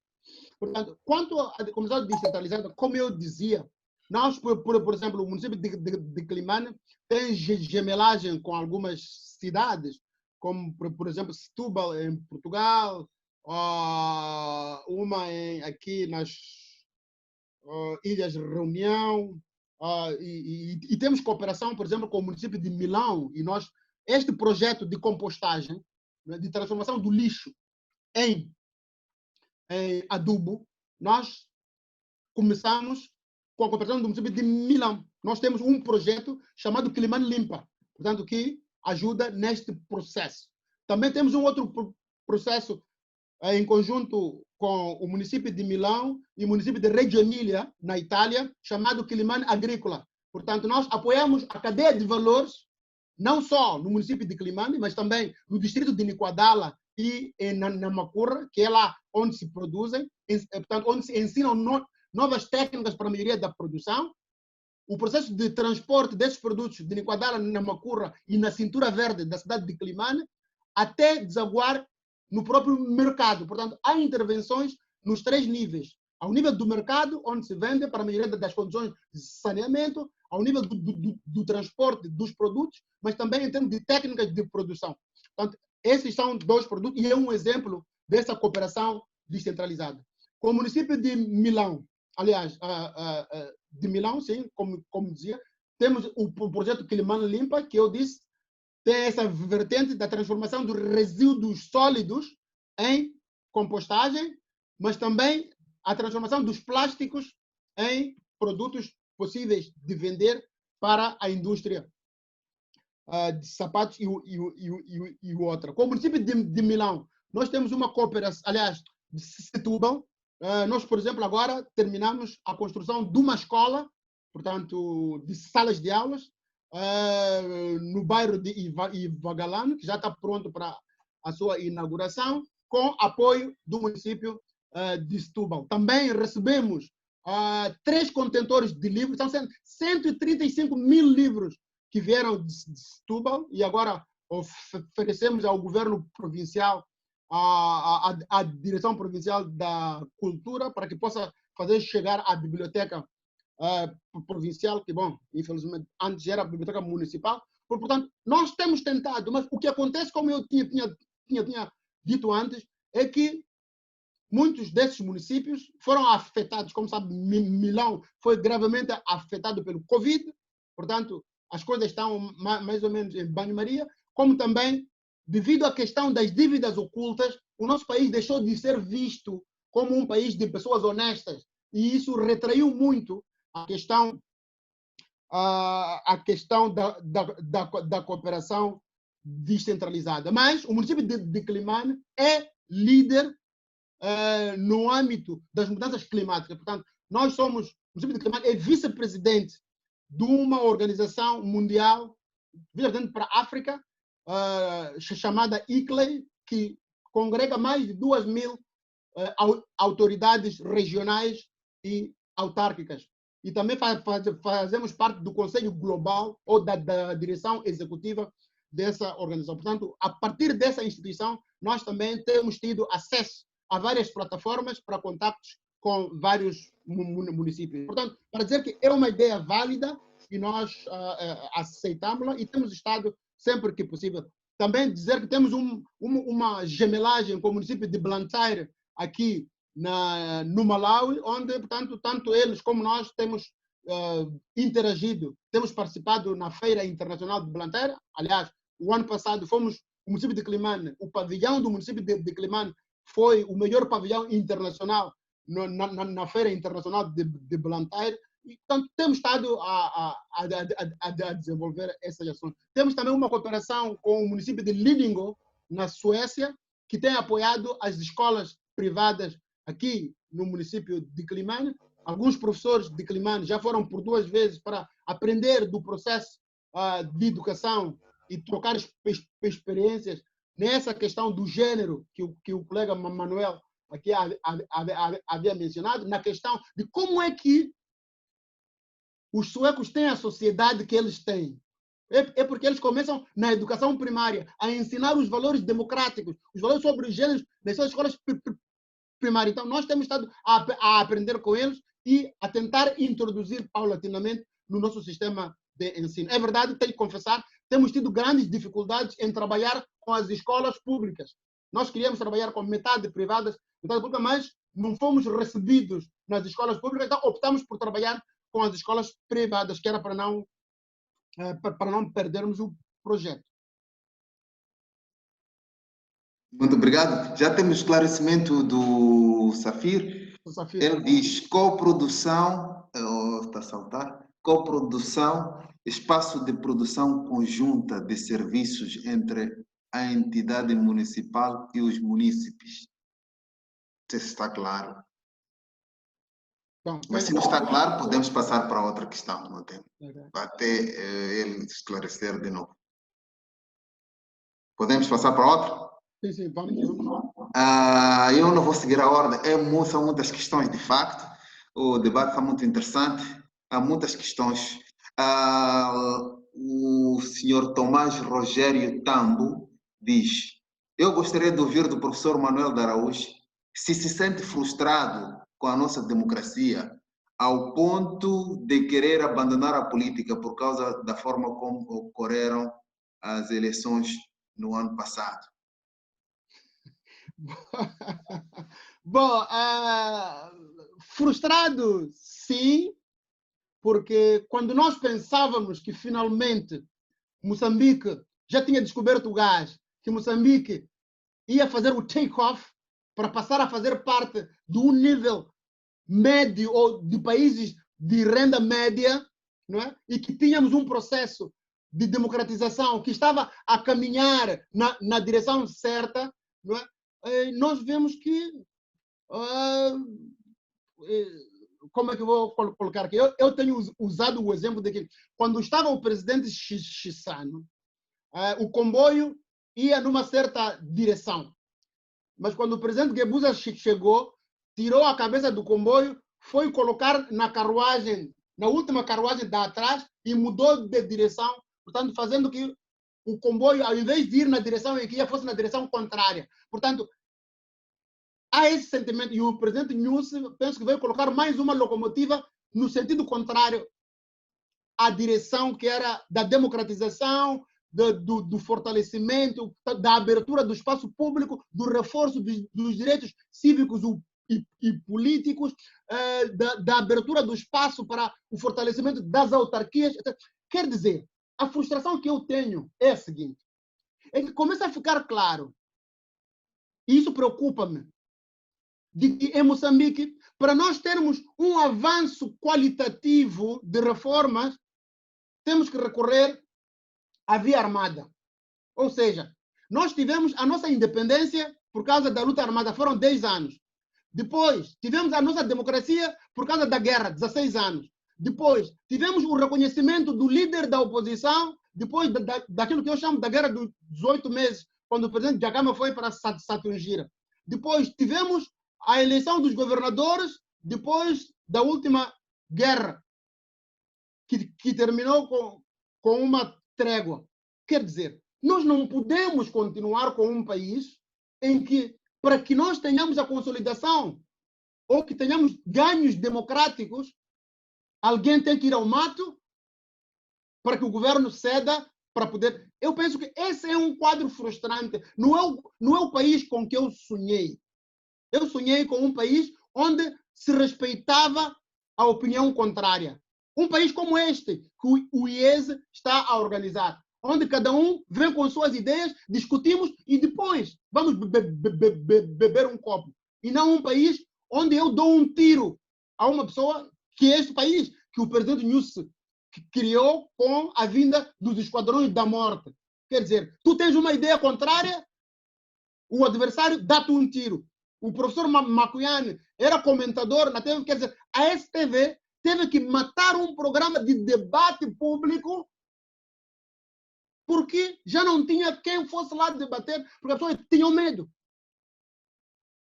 Portanto, quanto à comunicação descentralizada, como eu dizia, nós, por exemplo, o município de Quelimane tem gemelagem com algumas cidades, como, por exemplo, Setúbal, em Portugal, uma aqui nas Ilhas Reunião, e temos cooperação, por exemplo, com o município de Milão, e este projeto de compostagem, de transformação do lixo em adubo, nós começamos com a cooperação do município de Milão. Nós temos um projeto chamado Quelimane Limpa, portanto, que ajuda neste processo. Também temos um outro processo em conjunto com o município de Milão e o município de Reggio Emilia, na Itália, chamado Quelimane Agrícola. Portanto, nós apoiamos a cadeia de valores, não só no município de Quelimane, mas também no distrito de Niquadala e na Namacurra, que é lá onde se produzem, portanto, onde se ensinam novas técnicas para a melhoria da produção. O processo de transporte desses produtos de Niquadala, Namacurra e na cintura verde da cidade de Quelimane, até desaguar no próprio mercado. Portanto, há intervenções nos 3 níveis. Ao nível do mercado, onde se vende para a melhoria das condições de saneamento, ao nível do transporte dos produtos, mas também em termos de técnicas de produção. Portanto, esses são 2 produtos e é um exemplo dessa cooperação descentralizada. Com o município de Milão, aliás, de Milão, sim, como dizia, temos o projeto Quelimane Limpa, que eu disse, tem essa vertente da transformação dos resíduos sólidos em compostagem, mas também a transformação dos plásticos em produtos possíveis de vender para a indústria de sapatos e outra. Com o município de Milão, nós temos uma cooperação, aliás, de Setúbal. Nós, por exemplo, agora terminamos a construção de uma escola, portanto, de salas de aulas, no bairro de Ivagalano, que já está pronto para a sua inauguração, com apoio do município de Setúbal. Também recebemos 3 contentores de livros, são 135 mil livros que vieram de Setúbal, e agora oferecemos ao governo provincial, à direção provincial da cultura, para que possa fazer chegar à biblioteca provincial, que, bom, infelizmente, antes era a biblioteca municipal. Portanto, nós temos tentado, mas o que acontece, como eu tinha dito antes, é que muitos desses municípios foram afetados. Como sabe, Milão foi gravemente afetado pelo Covid, portanto, as coisas estão mais ou menos em banho-maria, como também, devido à questão das dívidas ocultas, o nosso país deixou de ser visto como um país de pessoas honestas, e isso retraiu muito a questão da cooperação descentralizada. Mas o município de Climane é líder no âmbito das mudanças climáticas. Portanto, nós somos, o município de Climane é vice-presidente de uma organização mundial, vice-presidente para a África, chamada ICLEI, que congrega mais de 2.000 autoridades regionais e autárquicas. E também fazemos parte do Conselho Global ou da direção executiva dessa organização. Portanto, a partir dessa instituição, nós também temos tido acesso a várias plataformas para contactos com vários municípios. Portanto, para dizer que é uma ideia válida e nós aceitamos-la e temos estado sempre que possível. Também dizer que temos uma gemelagem com o município de Blantyre aqui no Malawi, onde, portanto, tanto eles como nós temos interagido, temos participado na Feira Internacional de Blantyre. Aliás, o ano passado fomos o município de Climane, o pavilhão do município de Climane foi o melhor pavilhão internacional na Feira Internacional de Blantyre. E, portanto, temos estado a desenvolver essas ações. Temos também uma cooperação com o município de Lidingö, na Suécia, que tem apoiado as escolas privadas aqui no município de Climane. Alguns professores de Climane já foram por 2 vezes para aprender do processo de educação e trocar experiências nessa questão do gênero que o colega Manuel aqui havia mencionado, na questão de como é que os suecos têm a sociedade que eles têm. É porque eles começam na educação primária a ensinar os valores democráticos, os valores sobre os gêneros nas suas escolas primárias. Então, nós temos estado a aprender com eles e a tentar introduzir paulatinamente no nosso sistema de ensino. É verdade, tenho que confessar, temos tido grandes dificuldades em trabalhar com as escolas públicas. Nós queríamos trabalhar com metade privadas, metade pública, mas não fomos recebidos nas escolas públicas, então optamos por trabalhar com as escolas privadas, que era para não perdermos o projeto. Muito obrigado. Já temos esclarecimento do Safir. Ele diz coprodução, está a saltar, coprodução, espaço de produção conjunta de serviços entre a entidade municipal e os munícipes. Não sei se está claro. Mas se não está claro, podemos passar para outra questão, não tem? Até ele esclarecer de novo. Podemos passar para outra? Sim, vamos. Eu não vou seguir a ordem. São muitas questões, de facto. O debate está muito interessante. Há muitas questões. O senhor Tomás Rogério Tambo diz: eu gostaria de ouvir do professor Manuel de Araújo se sente frustrado com a nossa democracia ao ponto de querer abandonar a política por causa da forma como ocorreram as eleições no ano passado. Bom, frustrado, sim, porque quando nós pensávamos que finalmente Moçambique já tinha descoberto o gás, que Moçambique ia fazer o take-off para passar a fazer parte de um nível médio ou de países de renda média, não é? E que tínhamos um processo de democratização que estava a caminhar na direção certa, não é? Nós vemos que como é que eu vou colocar aqui? Eu tenho usado o exemplo de que quando estava o presidente Chissano, o comboio ia numa certa direção, mas quando o presidente Guebuza chegou, tirou a cabeça do comboio, foi colocar na carruagem, na última carruagem da atrás e mudou de direção, portanto, fazendo que o comboio, ao invés de ir na direção em que ia, fosse na direção contrária. Portanto, há esse sentimento, e o presidente Nyusi, penso que veio colocar mais uma locomotiva no sentido contrário à direção que era da democratização, do fortalecimento, da abertura do espaço público, do reforço dos direitos cívicos e políticos, da abertura do espaço para o fortalecimento das autarquias. Quer dizer, a frustração que eu tenho é a seguinte, é que começa a ficar claro, e isso preocupa-me, de que em Moçambique, para nós termos um avanço qualitativo de reformas, temos que recorrer à via armada. Ou seja, nós tivemos a nossa independência por causa da luta armada, foram 10 anos. Depois, tivemos a nossa democracia por causa da guerra, 16 anos. Depois, tivemos o reconhecimento do líder da oposição, depois daquilo que eu chamo da guerra dos 18 meses, quando o presidente Dhlakama foi para Satungira. Depois, tivemos a eleição dos governadores, depois da última guerra, que terminou com uma trégua. Quer dizer, nós não podemos continuar com um país em que, para que nós tenhamos a consolidação ou que tenhamos ganhos democráticos, alguém tem que ir ao mato para que o governo ceda para poder... Eu penso que esse é um quadro frustrante. Não é o país com que eu sonhei. Eu sonhei com um país onde se respeitava a opinião contrária. Um país como este, que o IES está a organizar, onde cada um vem com suas ideias, discutimos e depois vamos beber um copo. E não um país onde eu dou um tiro a uma pessoa, que é este país, que o presidente Nyusi criou com a vinda dos esquadrões da morte. Quer dizer, tu tens uma ideia contrária, o adversário dá-te um tiro. O professor Makuyane era comentador na TV, quer dizer, a STV teve que matar um programa de debate público porque já não tinha quem fosse lá debater, porque as pessoas tinham medo.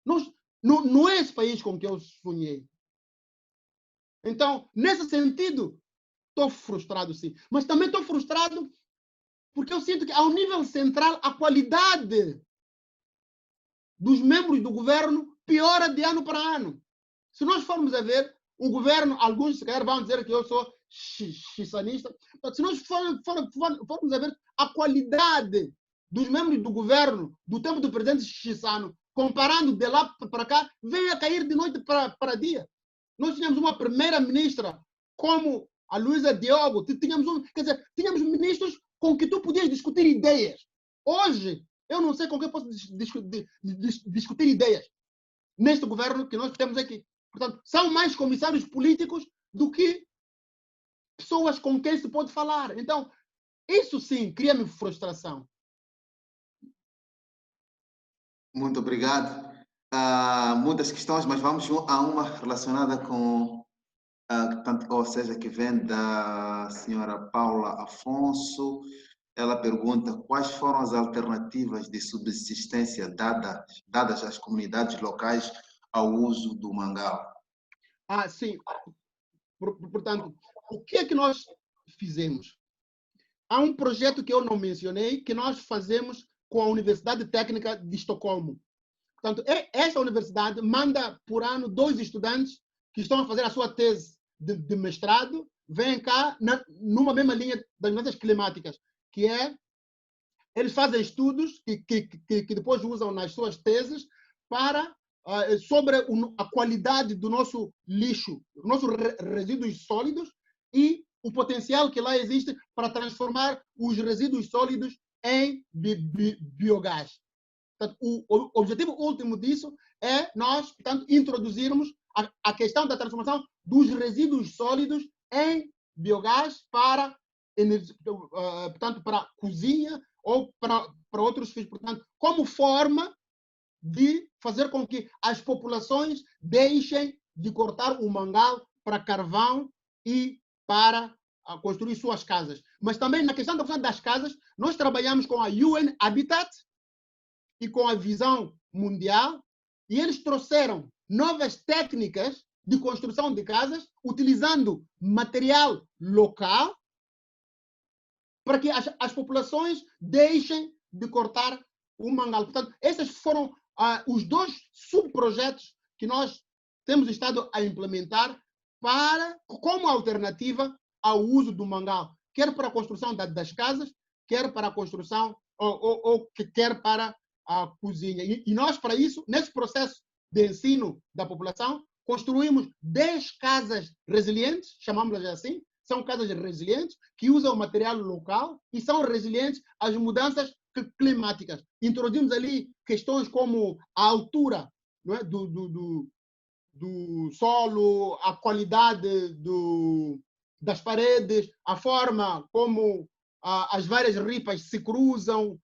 Não é esse país com que eu sonhei. Então, nesse sentido, estou frustrado, sim. Mas também estou frustrado porque eu sinto que, ao nível central, a qualidade dos membros do governo piora de ano para ano. Se nós formos a ver, o governo, alguns se calhar vão dizer que eu sou xissanista, se nós formos a ver a qualidade dos membros do governo do tempo do presidente Chissano, comparando de lá para cá, vem a cair de noite para dia. Nós tínhamos uma primeira-ministra como a Luísa Diogo, tínhamos ministros com que tu podias discutir ideias. Hoje, eu não sei com quem posso discutir ideias neste governo que nós temos aqui. Portanto, são mais comissários políticos do que pessoas com quem se pode falar. Então, isso sim cria-me frustração. Muito obrigado. Muitas questões, mas vamos a uma relacionada com, ou seja, que vem da senhora Paula Afonso. Ela pergunta quais foram as alternativas de subsistência dadas às comunidades locais ao uso do mangal. Sim. Portanto, o que é que nós fizemos? Há um projeto que eu não mencionei, que nós fazemos com a Universidade Técnica de Estocolmo. Portanto, esta universidade manda por ano 2 estudantes que estão a fazer a sua tese de mestrado, vêm cá numa mesma linha das mudanças climáticas, que é, eles fazem estudos que depois usam nas suas teses para sobre a qualidade do nosso lixo, nossos resíduos sólidos e o potencial que lá existe para transformar os resíduos sólidos em biogás. Portanto, o objetivo último disso é nós, portanto, introduzirmos a questão da transformação dos resíduos sólidos em biogás para, portanto, para cozinha ou para outros fins. Portanto, como forma de fazer com que as populações deixem de cortar o mangal para carvão e para construir suas casas. Mas também na questão das casas, nós trabalhamos com a UN Habitat e com a Visão Mundial, e eles trouxeram novas técnicas de construção de casas utilizando material local para que as populações deixem de cortar o mangal. Portanto, esses foram os 2 subprojetos que nós temos estado a implementar como alternativa ao uso do mangal, quer para a construção das casas, quer para a construção, ou quer para a cozinha. E nós, para isso, nesse processo de ensino da população, construímos 10 casas resilientes, chamamos-las assim, são casas resilientes, que usam material local e são resilientes às mudanças climáticas. Introduzimos ali questões como a altura não é? Do solo, a qualidade das paredes, a forma como as várias ripas se cruzam,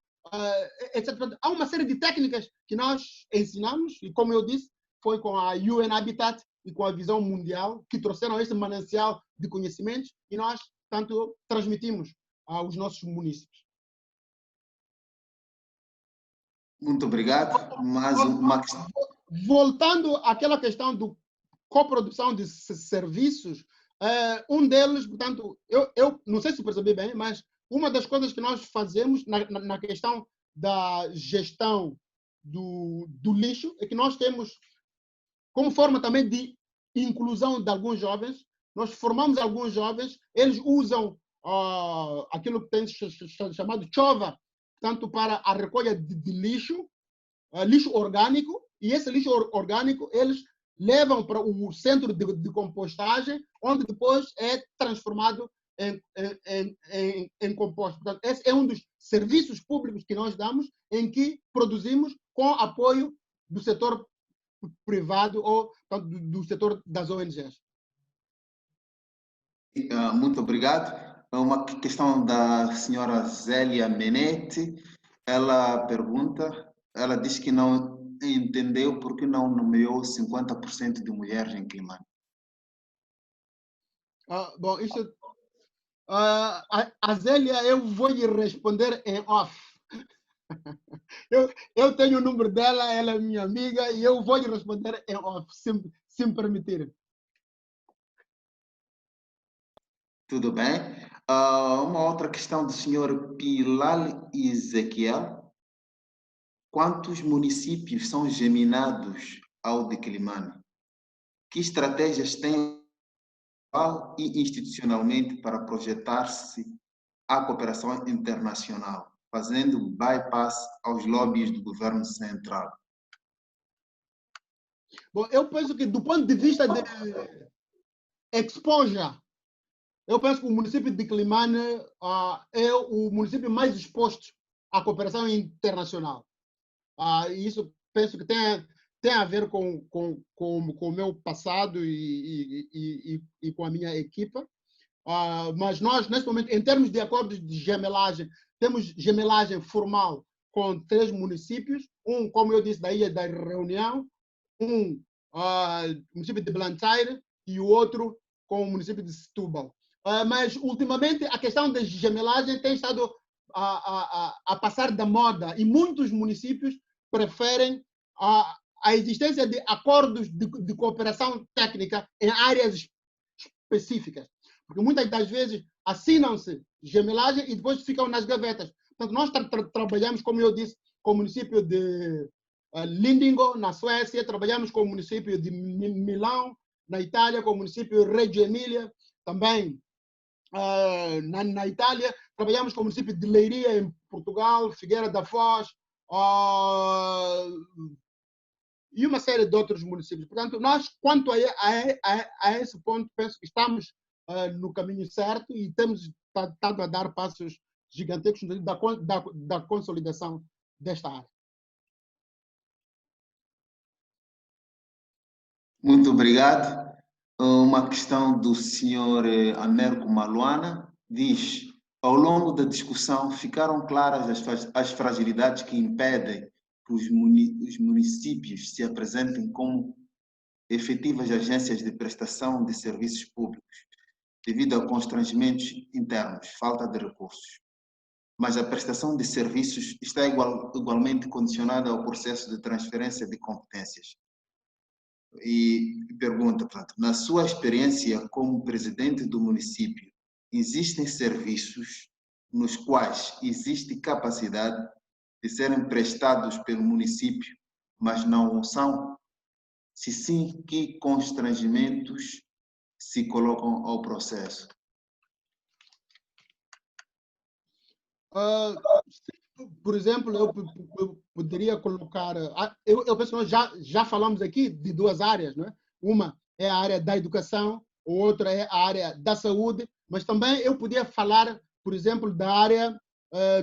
etc. Há uma série de técnicas que nós ensinamos, e como eu disse, foi com a UN Habitat e com a Visão Mundial que trouxeram este manancial de conhecimentos e nós, tanto, transmitimos aos nossos munícipes. Muito obrigado. Mais uma questão. Voltando àquela questão do coprodução de serviços, um deles, portanto, eu não sei se percebi bem, mas uma das coisas que nós fazemos na questão da gestão do lixo é que nós temos, como forma também de inclusão de alguns jovens, nós formamos alguns jovens, eles usam aquilo que tem chamado chova, tanto para a recolha de lixo, lixo orgânico, e esse lixo orgânico eles levam para o centro de compostagem, onde depois é transformado em composto. Portanto, esse é um dos serviços públicos que nós damos, em que produzimos com apoio do setor privado ou do setor das ONGs. Muito obrigado. Uma questão da senhora Zélia Menetti. Ela pergunta, ela diz que não entendeu por que não nomeou 50% de mulheres em Quilimane. Bom, isso... a Zélia, eu vou lhe responder em off. Eu tenho o número dela, ela é minha amiga, e eu vou lhe responder em off, se me permitir. Tudo bem. Uma outra questão do senhor Pilal Ezequiel. Quantos municípios são geminados ao de Quilimane? Que estratégias tem e institucionalmente para projetar-se a cooperação internacional, fazendo bypass aos lobbies do governo central? Bom, eu penso que do ponto de vista de exposure, eu penso que o município de Quilimane é o município mais exposto à cooperação internacional. Isso penso que tem a ver com o meu passado e com a minha equipa. Mas nós, nesse momento, em termos de acordos de gemelagem, temos gemelagem formal com 3 municípios, um, como eu disse, da Ilha da Reunião, um município de Blantyre e o outro com o município de Setúbal. Mas, ultimamente, a questão da gemelagem tem estado a passar da moda e muitos municípios preferem a existência de acordos de cooperação técnica em áreas específicas. Porque muitas das vezes assinam-se gemelagem e depois ficam nas gavetas. Portanto, nós trabalhamos, como eu disse, com o município de Lindingo, na Suécia, trabalhamos com o município de Milão, na Itália, com o município de Reggio Emília, também na Itália, trabalhamos com o município de Leiria, em Portugal, Figueira da Foz, e uma série de outros municípios. Portanto, nós, quanto a esse ponto, penso que estamos no caminho certo e temos estado a dar passos gigantescos da consolidação desta área. Muito obrigado. Uma questão do senhor Anerco Maluana diz: ao longo da discussão ficaram claras as fragilidades que impedem que os municípios se apresentem como efetivas agências de prestação de serviços públicos, devido a constrangimentos internos, falta de recursos. Mas a prestação de serviços está igualmente condicionada ao processo de transferência de competências. E pergunta, portanto, na sua experiência como presidente do município, existem serviços nos quais existe capacidade de serem prestados pelo município, mas não o são? Se sim, que constrangimentos se colocam ao processo? Por exemplo, eu poderia colocar... Eu penso que nós já falamos aqui de 2 áreas, não é? Uma é a área da educação, outra é a área da saúde, mas também eu podia falar, por exemplo, da área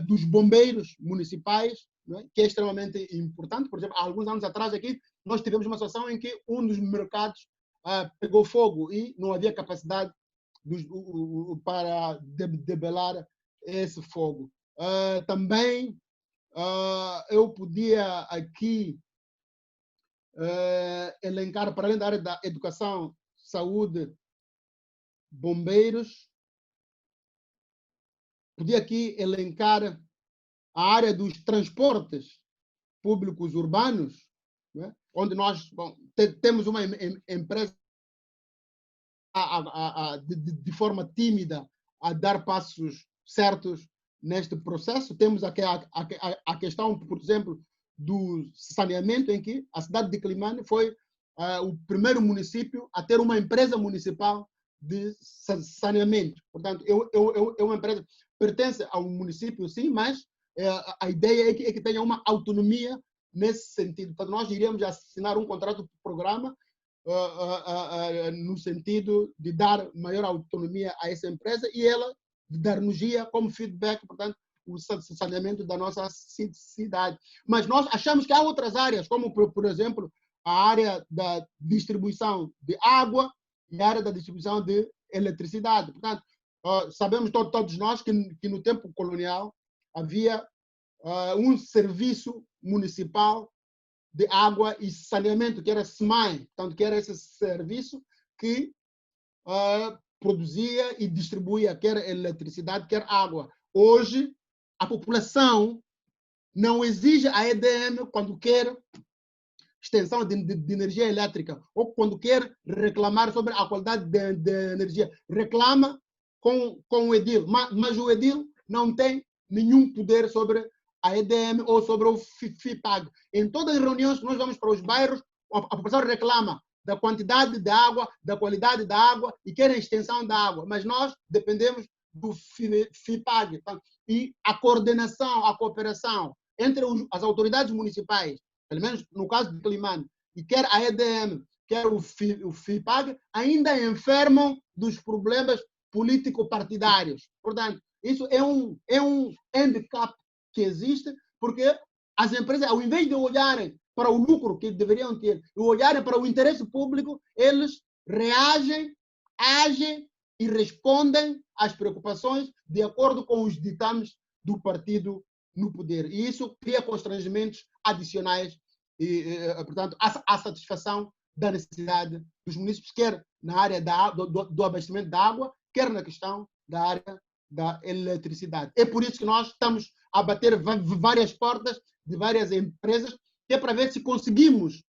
dos bombeiros municipais não é? Que é extremamente importante. Por exemplo, há alguns anos atrás aqui, nós tivemos uma situação em que um dos mercados pegou fogo e não havia capacidade para debelar esse fogo. Também eu podia aqui elencar, para além da área da educação, saúde, bombeiros, podia aqui elencar a área dos transportes públicos urbanos, né? Onde nós temos uma empresa de forma tímida a dar passos certos neste processo. Temos aqui a questão, por exemplo, do saneamento, em que a cidade de Climane foi o primeiro município a ter uma empresa municipal de saneamento. Portanto, é uma empresa que pertence ao município, sim, mas a ideia é que tenha uma autonomia nesse sentido. Portanto, nós iríamos assinar um contrato de programa no sentido de dar maior autonomia a essa empresa e ela dar-nos-ia como feedback, portanto, o saneamento da nossa cidade. Mas nós achamos que há outras áreas, como, por exemplo, a área da distribuição de água e a área da distribuição de eletricidade. Portanto, sabemos todos nós que no tempo colonial havia um serviço municipal de água e saneamento, que era SMAE, portanto, que era esse serviço que produzia e distribuía quer eletricidade, quer água. Hoje, a população não exige a EDM quando quer extensão de energia elétrica ou quando quer reclamar sobre a qualidade de energia. Reclama com o edil, mas o edil não tem nenhum poder sobre a EDM ou sobre o FIPAG. Em todas as reuniões que nós vamos para os bairros, a população reclama da quantidade de água, da qualidade da água e quer a extensão da água, mas nós dependemos do FIPAG. E a coordenação, a cooperação entre as autoridades municipais, pelo menos no caso de Climane, e quer a EDM, quer o FIPAG, ainda enfermam dos problemas político-partidários. Portanto, isso é um handicap que existe, porque as empresas, ao invés de olharem para o lucro que deveriam ter e olharem para o interesse público, eles reagem, agem e respondem às preocupações de acordo com os ditames do partido no poder. E isso cria constrangimentos adicionais portanto, à satisfação da necessidade dos municípios, quer na área do abastecimento da água, quer na questão da área da eletricidade. É por isso que nós estamos a bater várias portas de várias empresas, que é para ver se conseguimos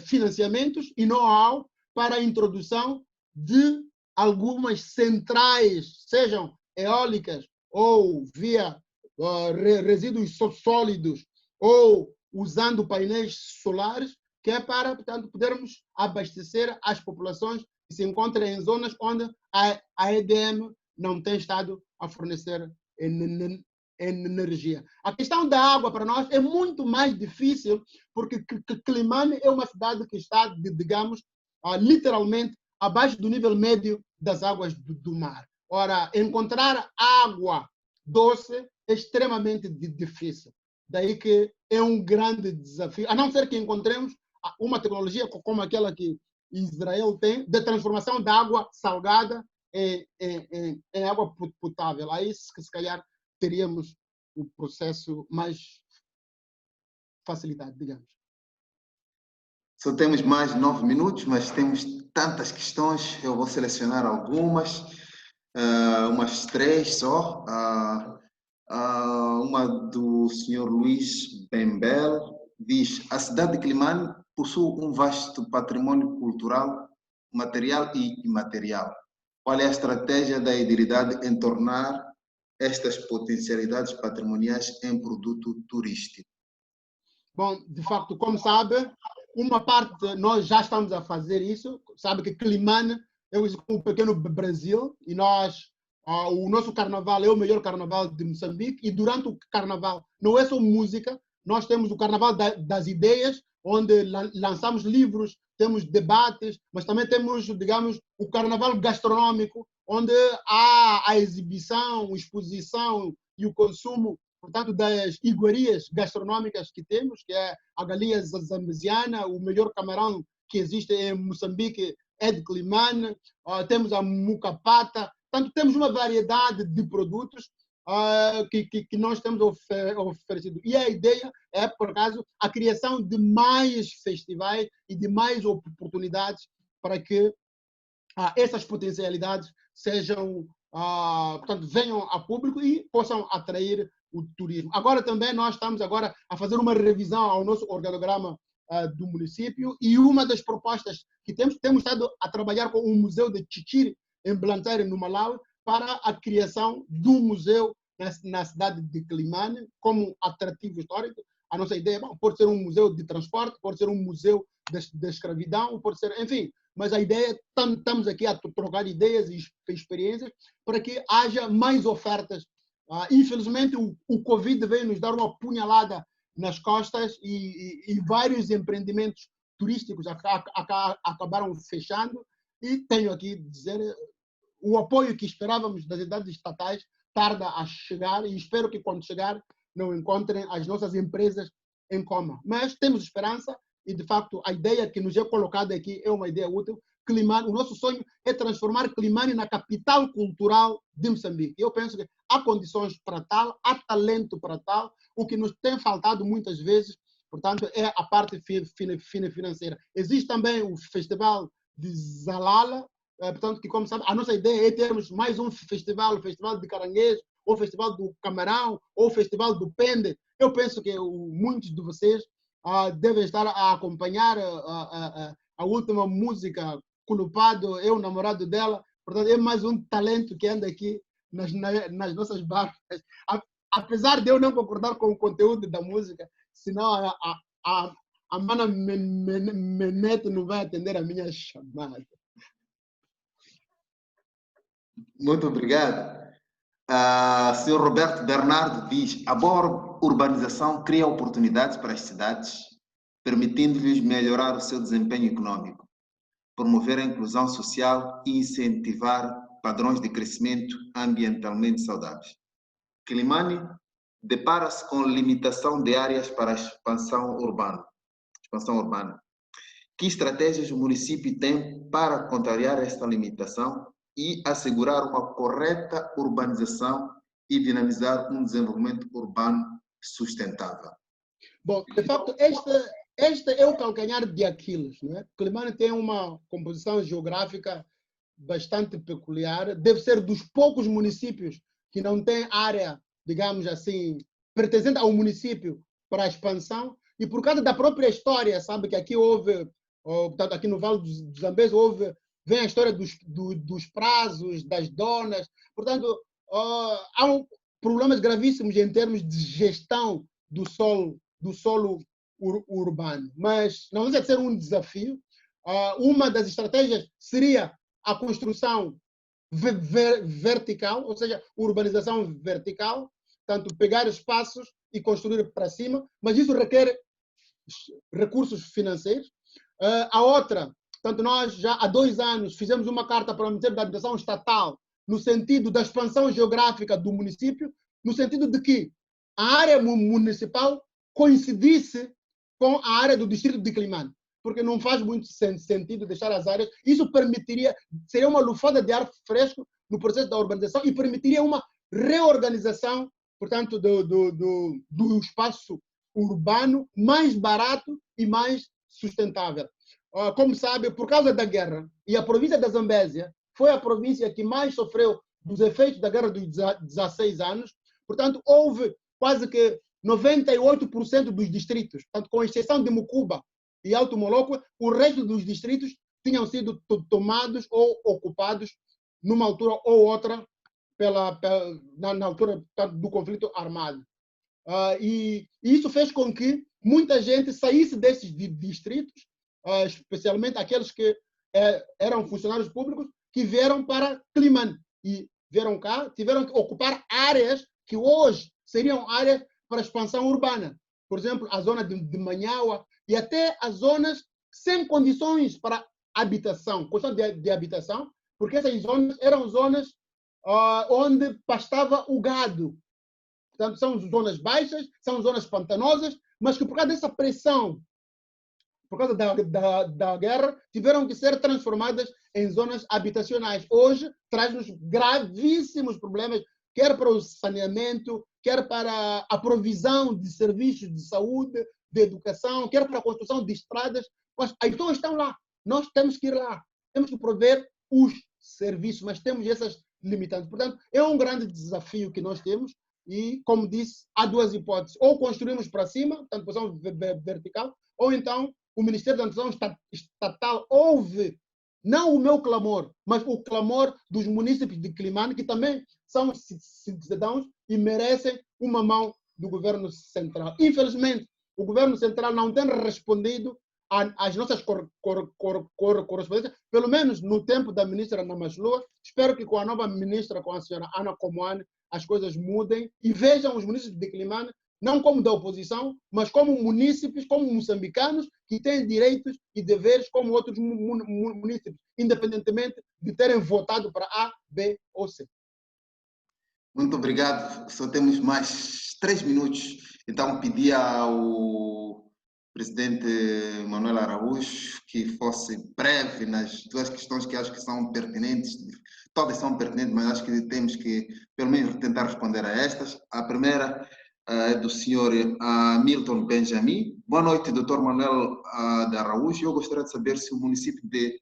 financiamentos e know-how para a introdução de algumas centrais, sejam eólicas ou via resíduos sólidos ou usando painéis solares, que é para, portanto, podermos abastecer as populações que se encontram em zonas onde a EDM não tem estado a fornecer energia. A questão da água para nós é muito mais difícil, porque Climane é uma cidade que está, digamos, literalmente abaixo do nível médio das águas do mar. Ora, encontrar água doce é extremamente difícil. Daí que é um grande desafio, a não ser que encontremos uma tecnologia como aquela que Israel tem, de transformação da água salgada em água potável. Aí, se calhar, teríamos o processo mais facilitado, digamos. Só temos mais 9 minutos, mas temos tantas questões, eu vou selecionar algumas, umas 3 só. Uma do senhor Luís Bembel diz: a cidade de Climane possui um vasto patrimônio cultural, material e imaterial. Qual é a estratégia da edilidade em tornar estas potencialidades patrimoniais em produto turístico? Bom, de facto, como sabe, uma parte nós já estamos a fazer isso. Sabe que Climane é um pequeno Brasil e nós, o nosso carnaval é o melhor carnaval de Moçambique, e durante o carnaval não é só música, nós temos o carnaval das ideias, onde lançamos livros, temos debates, mas também temos, digamos, o carnaval gastronômico, onde há a exibição, a exposição e o consumo portanto, das iguarias gastronômicas que temos, que é a galinha zambesiana, o melhor camarão que existe em Moçambique é de Climane, temos a mucapata, portanto, temos uma variedade de produtos que nós temos oferecido. E a ideia é, por acaso, a criação de mais festivais e de mais oportunidades para que essas potencialidades sejam, portanto, venham a público e possam atrair o turismo. Agora também nós estamos agora a fazer uma revisão ao nosso organograma do município e uma das propostas que temos estado a trabalhar com o Museu de Chichiri, em Blantyre, no Malawi, para a criação de um museu na cidade de Climane como atrativo histórico. A nossa ideia pode ser um museu de transporte, pode ser um museu de escravidão, pode ser, enfim, mas a ideia é estamos aqui a trocar ideias e experiências para que haja mais ofertas. Infelizmente, o Covid veio nos dar uma punhalada nas costas e vários empreendimentos turísticos acabaram fechando e tenho aqui a dizer o apoio que esperávamos das entidades estatais tarda a chegar e espero que quando chegar não encontrem as nossas empresas em coma. Mas temos esperança e, de facto, a ideia que nos é colocada aqui é uma ideia útil. Climane, o nosso sonho é transformar Climane na capital cultural de Moçambique. Eu penso que há condições para tal, há talento para tal. O que nos tem faltado muitas vezes, portanto, é a parte financeira. Existe também o Festival de Zalala, portanto, que, como sabe, a nossa ideia é termos mais um festival, o Festival de Caranguejo, ou o Festival do Camarão, ou o Festival do Pende. Eu penso que muitos de vocês devem estar a acompanhar a última música, Culpado, é o namorado dela. Portanto, é mais um talento que anda aqui nas nossas barcas. Apesar de eu não concordar com o conteúdo da música, senão a Mana Menete não vai atender a minha chamada. Muito obrigado. Sr. Roberto Bernardo diz: a boa urbanização cria oportunidades para as cidades, permitindo-lhes melhorar o seu desempenho econômico, promover a inclusão social e incentivar padrões de crescimento ambientalmente saudáveis. Climane depara-se com limitação de áreas para a expansão urbana. Que estratégias o município tem para contrariar esta limitação e assegurar uma correta urbanização e dinamizar um desenvolvimento urbano sustentável? Bom, de facto, este é o calcanhar de Aquiles, não é? Climane tem uma composição geográfica bastante peculiar, deve ser dos poucos municípios que não tem área, digamos assim, pertencente ao município para a expansão, e por causa da própria história, sabe que aqui houve, portanto, aqui no Vale do Zambeze vem a história dos prazos, das donas, portanto, há problemas gravíssimos em termos de gestão do solo urbano, mas não deve ser um desafio. Uma das estratégias seria a construção vertical, ou seja, urbanização vertical, tanto pegar espaços e construir para cima, mas isso requer recursos financeiros. A outra, portanto, nós já há 2 anos fizemos uma carta para o Ministério da Habitação Estatal no sentido da expansão geográfica do município, no sentido de que a área municipal coincidisse com a área do distrito de Climane, porque não faz muito sentido deixar as áreas. Isso permitiria, seria uma lufada de ar fresco no processo da urbanização e permitiria uma reorganização, portanto, do espaço urbano mais barato e mais sustentável. Como sabe, por causa da guerra, e a província da Zambésia foi a província que mais sofreu dos efeitos da guerra dos 16 anos, portanto, houve quase que 98% dos distritos, portanto, com exceção de Mucuba e Alto Moloco, o resto dos distritos tinham sido tomados ou ocupados numa altura ou outra na altura do conflito armado. E isso fez com que muita gente saísse desses distritos, especialmente aqueles que eram funcionários públicos, que vieram para Climane e vieram cá, tiveram que ocupar áreas que hoje seriam áreas para expansão urbana. Por exemplo, a zona de Manhaua e até as zonas sem condições para habitação, questão de habitação, porque essas zonas eram zonas onde pastava o gado. portanto, são zonas baixas, são zonas pantanosas, mas que por causa dessa pressão, por causa da guerra, tiveram que ser transformadas em zonas habitacionais. Hoje, traz-nos gravíssimos problemas, quer para o saneamento, quer para a provisão de serviços de saúde, de educação, quer para a construção de estradas. Mas as pessoas estão lá. Nós temos que ir lá. Temos que prover os serviços, mas temos essas limitantes. Portanto, é um grande desafio que nós temos e, como disse, há duas hipóteses. Ou construímos para cima, portanto, posição vertical, ou então o Ministério da Transição Estatal ouve, não o meu clamor, mas o clamor dos munícipes de Climane, que também são cidadãos e merecem uma mão do governo central. Infelizmente, o governo central não tem respondido às nossas correspondências, pelo menos no tempo da ministra Ana Masloa. Espero que com a nova ministra, com a senhora Ana Comoane, as coisas mudem e vejam os munícipes de Climane não como da oposição, mas como munícipes, como moçambicanos, que têm direitos e deveres como outros munícipes, independentemente de terem votado para A, B ou C. Muito obrigado. Só temos mais 3 minutos. Então, pedi ao presidente Manuel Araújo que fosse breve nas duas questões que acho que são pertinentes. Todas são pertinentes, mas acho que temos que, pelo menos, tentar responder a estas. A primeira é do senhor Milton Benjamin. Boa noite, doutor Manuel de Araújo. Eu gostaria de saber se o município de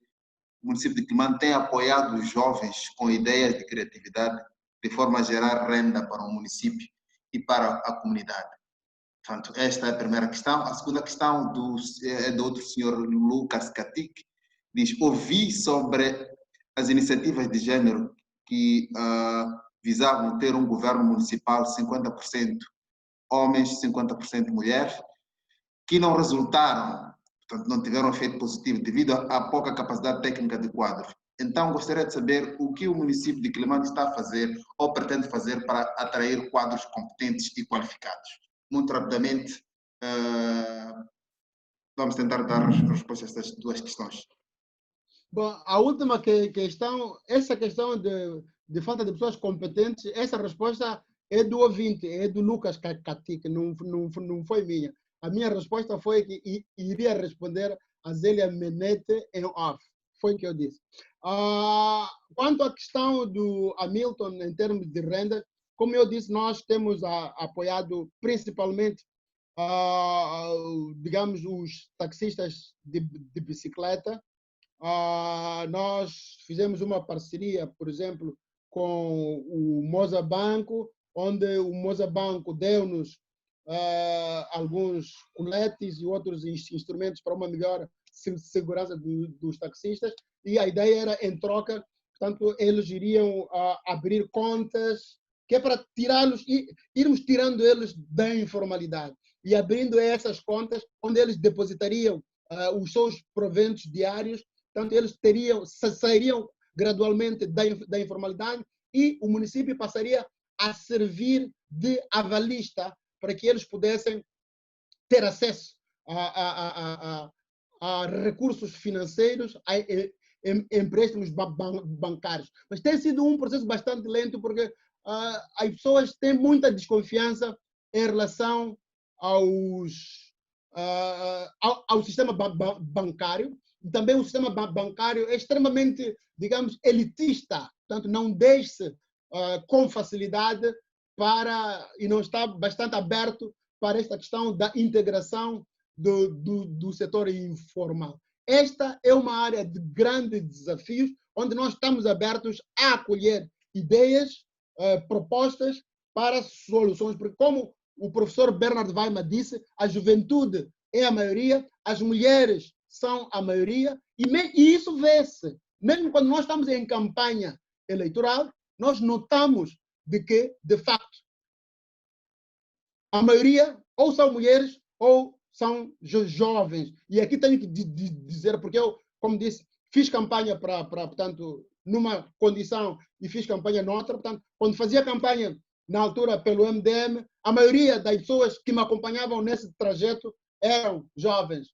Climane tem apoiado os jovens com ideias de criatividade, de forma a gerar renda para o município e para a comunidade. Portanto, esta é a primeira questão. A segunda questão é do outro senhor Lucas Catic. Diz, ouvi sobre as iniciativas de gênero que visavam ter um governo municipal 50% homens, 50% mulheres, que não resultaram, portanto, não tiveram efeito positivo devido à pouca capacidade técnica de quadros. Então, gostaria de saber o que o município de Climane está a fazer ou pretende fazer para atrair quadros competentes e qualificados. Muito rapidamente, vamos tentar dar resposta a estas duas questões. Bom, a última questão, essa questão de falta de pessoas competentes, essa resposta é do ouvinte, é do Lucas Catic, não foi minha. A minha resposta foi que iria responder a Zélia Menete em off. Foi o que eu disse. Quanto à questão do Hamilton em termos de renda, como eu disse, nós temos apoiado principalmente, digamos, os taxistas de bicicleta. Nós fizemos uma parceria, por exemplo, com o Moza Banco, onde o Moza Banco deu-nos alguns coletes e outros instrumentos para uma melhor segurança dos taxistas, e a ideia era, em troca, portanto, eles iriam abrir contas, que é para tirá-los, irmos tirando eles da informalidade e abrindo essas contas onde eles depositariam os seus proventos diários. Portanto, eles sairiam gradualmente da informalidade e o município passaria a servir de avalista para que eles pudessem ter acesso a recursos financeiros, a empréstimos bancários. Mas tem sido um processo bastante lento porque as pessoas têm muita desconfiança em relação ao sistema bancário. E também o sistema bancário é extremamente, digamos, elitista, portanto, não deixa com facilidade e não está bastante aberto para esta questão da integração do setor informal. Esta é uma área de grandes desafios, onde nós estamos abertos a acolher ideias, propostas para soluções, porque como o professor Bernard Weimar disse, a juventude é a maioria, as mulheres são a maioria, e isso vê-se. Mesmo quando nós estamos em campanha eleitoral, nós notamos de que, de facto, a maioria ou são mulheres ou são jovens. E aqui tenho que dizer, porque eu, como disse, fiz campanha portanto, numa condição e fiz campanha noutra. Portanto, quando fazia campanha na altura pelo MDM, a maioria das pessoas que me acompanhavam nesse trajeto eram jovens.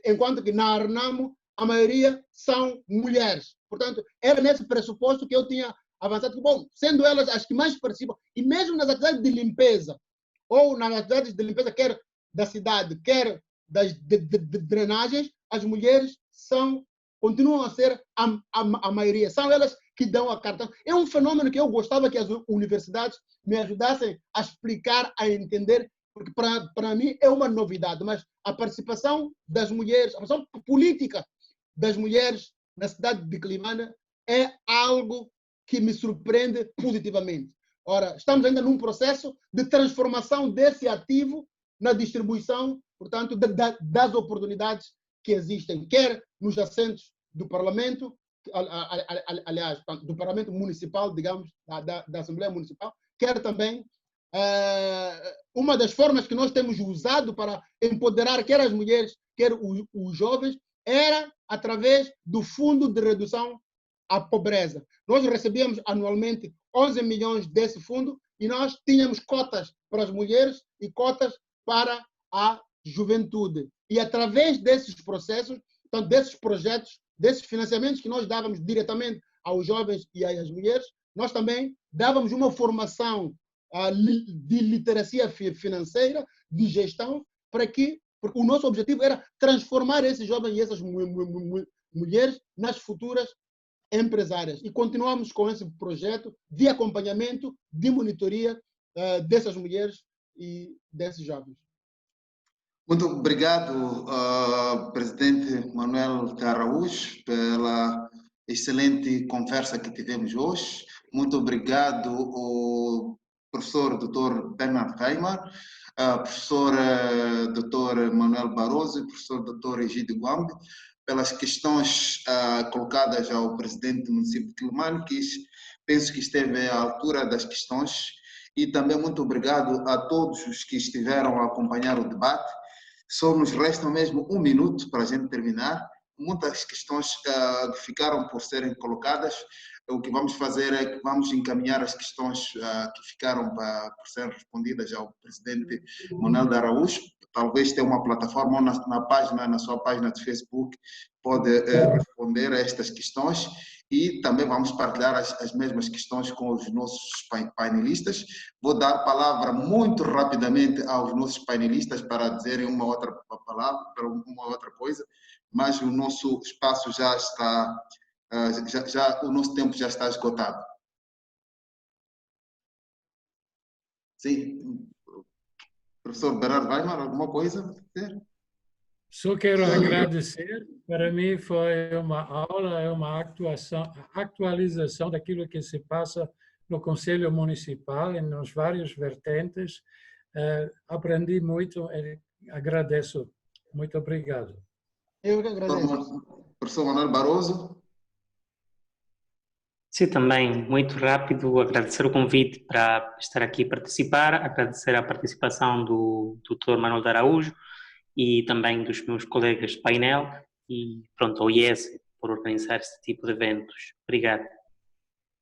Enquanto que na Arnamo, a maioria são mulheres. Portanto, era nesse pressuposto que eu tinha avançadas, bom, sendo elas as que mais participam, e mesmo nas atividades de limpeza, ou nas atividades de limpeza, quer da cidade, quer das de drenagens, as mulheres continuam a ser a maioria. São elas que dão a carta. É um fenômeno que eu gostava que as universidades me ajudassem a explicar, a entender, porque para mim é uma novidade, mas a participação das mulheres, a participação política das mulheres na cidade de Quelimane é algo que me surpreende positivamente. Ora, estamos ainda num processo de transformação desse ativo na distribuição, portanto, das oportunidades que existem, quer nos assentos do Parlamento, aliás, do Parlamento Municipal, digamos, da Assembleia Municipal, quer também uma das formas que nós temos usado para empoderar quer as mulheres, quer os jovens, era através do Fundo de Redução à Pobreza. Nós recebíamos anualmente 11 milhões desse fundo e nós tínhamos cotas para as mulheres e cotas para a juventude. E através desses processos, então, desses projetos, desses financiamentos que nós dávamos diretamente aos jovens e às mulheres, nós também dávamos uma formação de literacia financeira, de gestão, porque o nosso objetivo era transformar esses jovens e essas mulheres nas futuras empresárias. E continuamos com esse projeto de acompanhamento, de monitoria dessas mulheres e desses jovens. Muito obrigado, presidente Manuel de Araújo, pela excelente conversa que tivemos hoje. Muito obrigado ao professor Dr. Bernard Weimar, professor Dr. Manuel Barroso e professor Dr. Egídio Guambe, pelas questões colocadas ao presidente do município de Quelimane, que penso que esteve à altura das questões, e também muito obrigado a todos os que estiveram a acompanhar o debate. Só nos resta mesmo 1 minuto para a gente terminar. Muitas questões ficaram por serem colocadas. O que vamos fazer é que vamos encaminhar as questões que ficaram por serem respondidas ao presidente Manuel de Araújo. Talvez tenha uma plataforma ou na sua página de Facebook, pode responder a estas questões. E também vamos partilhar as mesmas questões com os nossos painelistas. Vou dar a palavra muito rapidamente aos nossos painelistas para dizerem uma outra palavra, uma outra coisa, mas o nosso espaço já está, o nosso tempo já está esgotado. Sim. Professor Bernardo Weimar, alguma coisa a dizer? Só quero agradecer. Para mim foi uma aula, é uma atualização daquilo que se passa no Conselho Municipal, nos vários vertentes. Aprendi muito e agradeço. Muito obrigado. Eu que agradeço. Professor Manuel Barroso. Sim, também, muito rápido, agradecer o convite para estar aqui e participar, agradecer a participação do Dr. Manuel de Araújo e também dos meus colegas de painel e pronto, ao IES por organizar este tipo de eventos. Obrigado.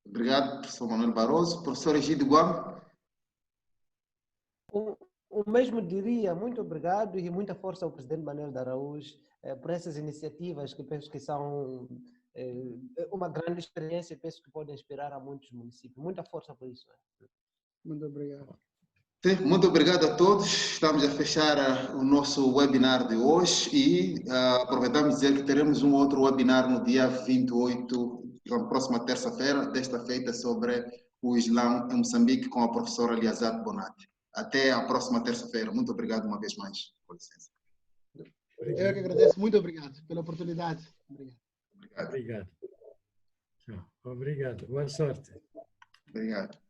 Obrigado, professor Manuel Barroso. Professor Egídio Guambe. O mesmo diria, muito obrigado e muita força ao presidente Manuel de Araújo por essas iniciativas que penso que são uma grande experiência e penso que podem inspirar a muitos municípios. Muita força por isso. Muito obrigado. Muito obrigado a todos. Estamos a fechar o nosso webinar de hoje e aproveitamos dizer que teremos um outro webinar no dia 28, na próxima terça-feira, desta feita, sobre o Islã em Moçambique, com a professora Liazat Bonatti. Até a próxima terça-feira. Muito obrigado uma vez mais. Com licença. Eu que agradeço. Muito obrigado pela oportunidade. Obrigado. Obrigado. Obrigado. Boa sorte. Obrigado.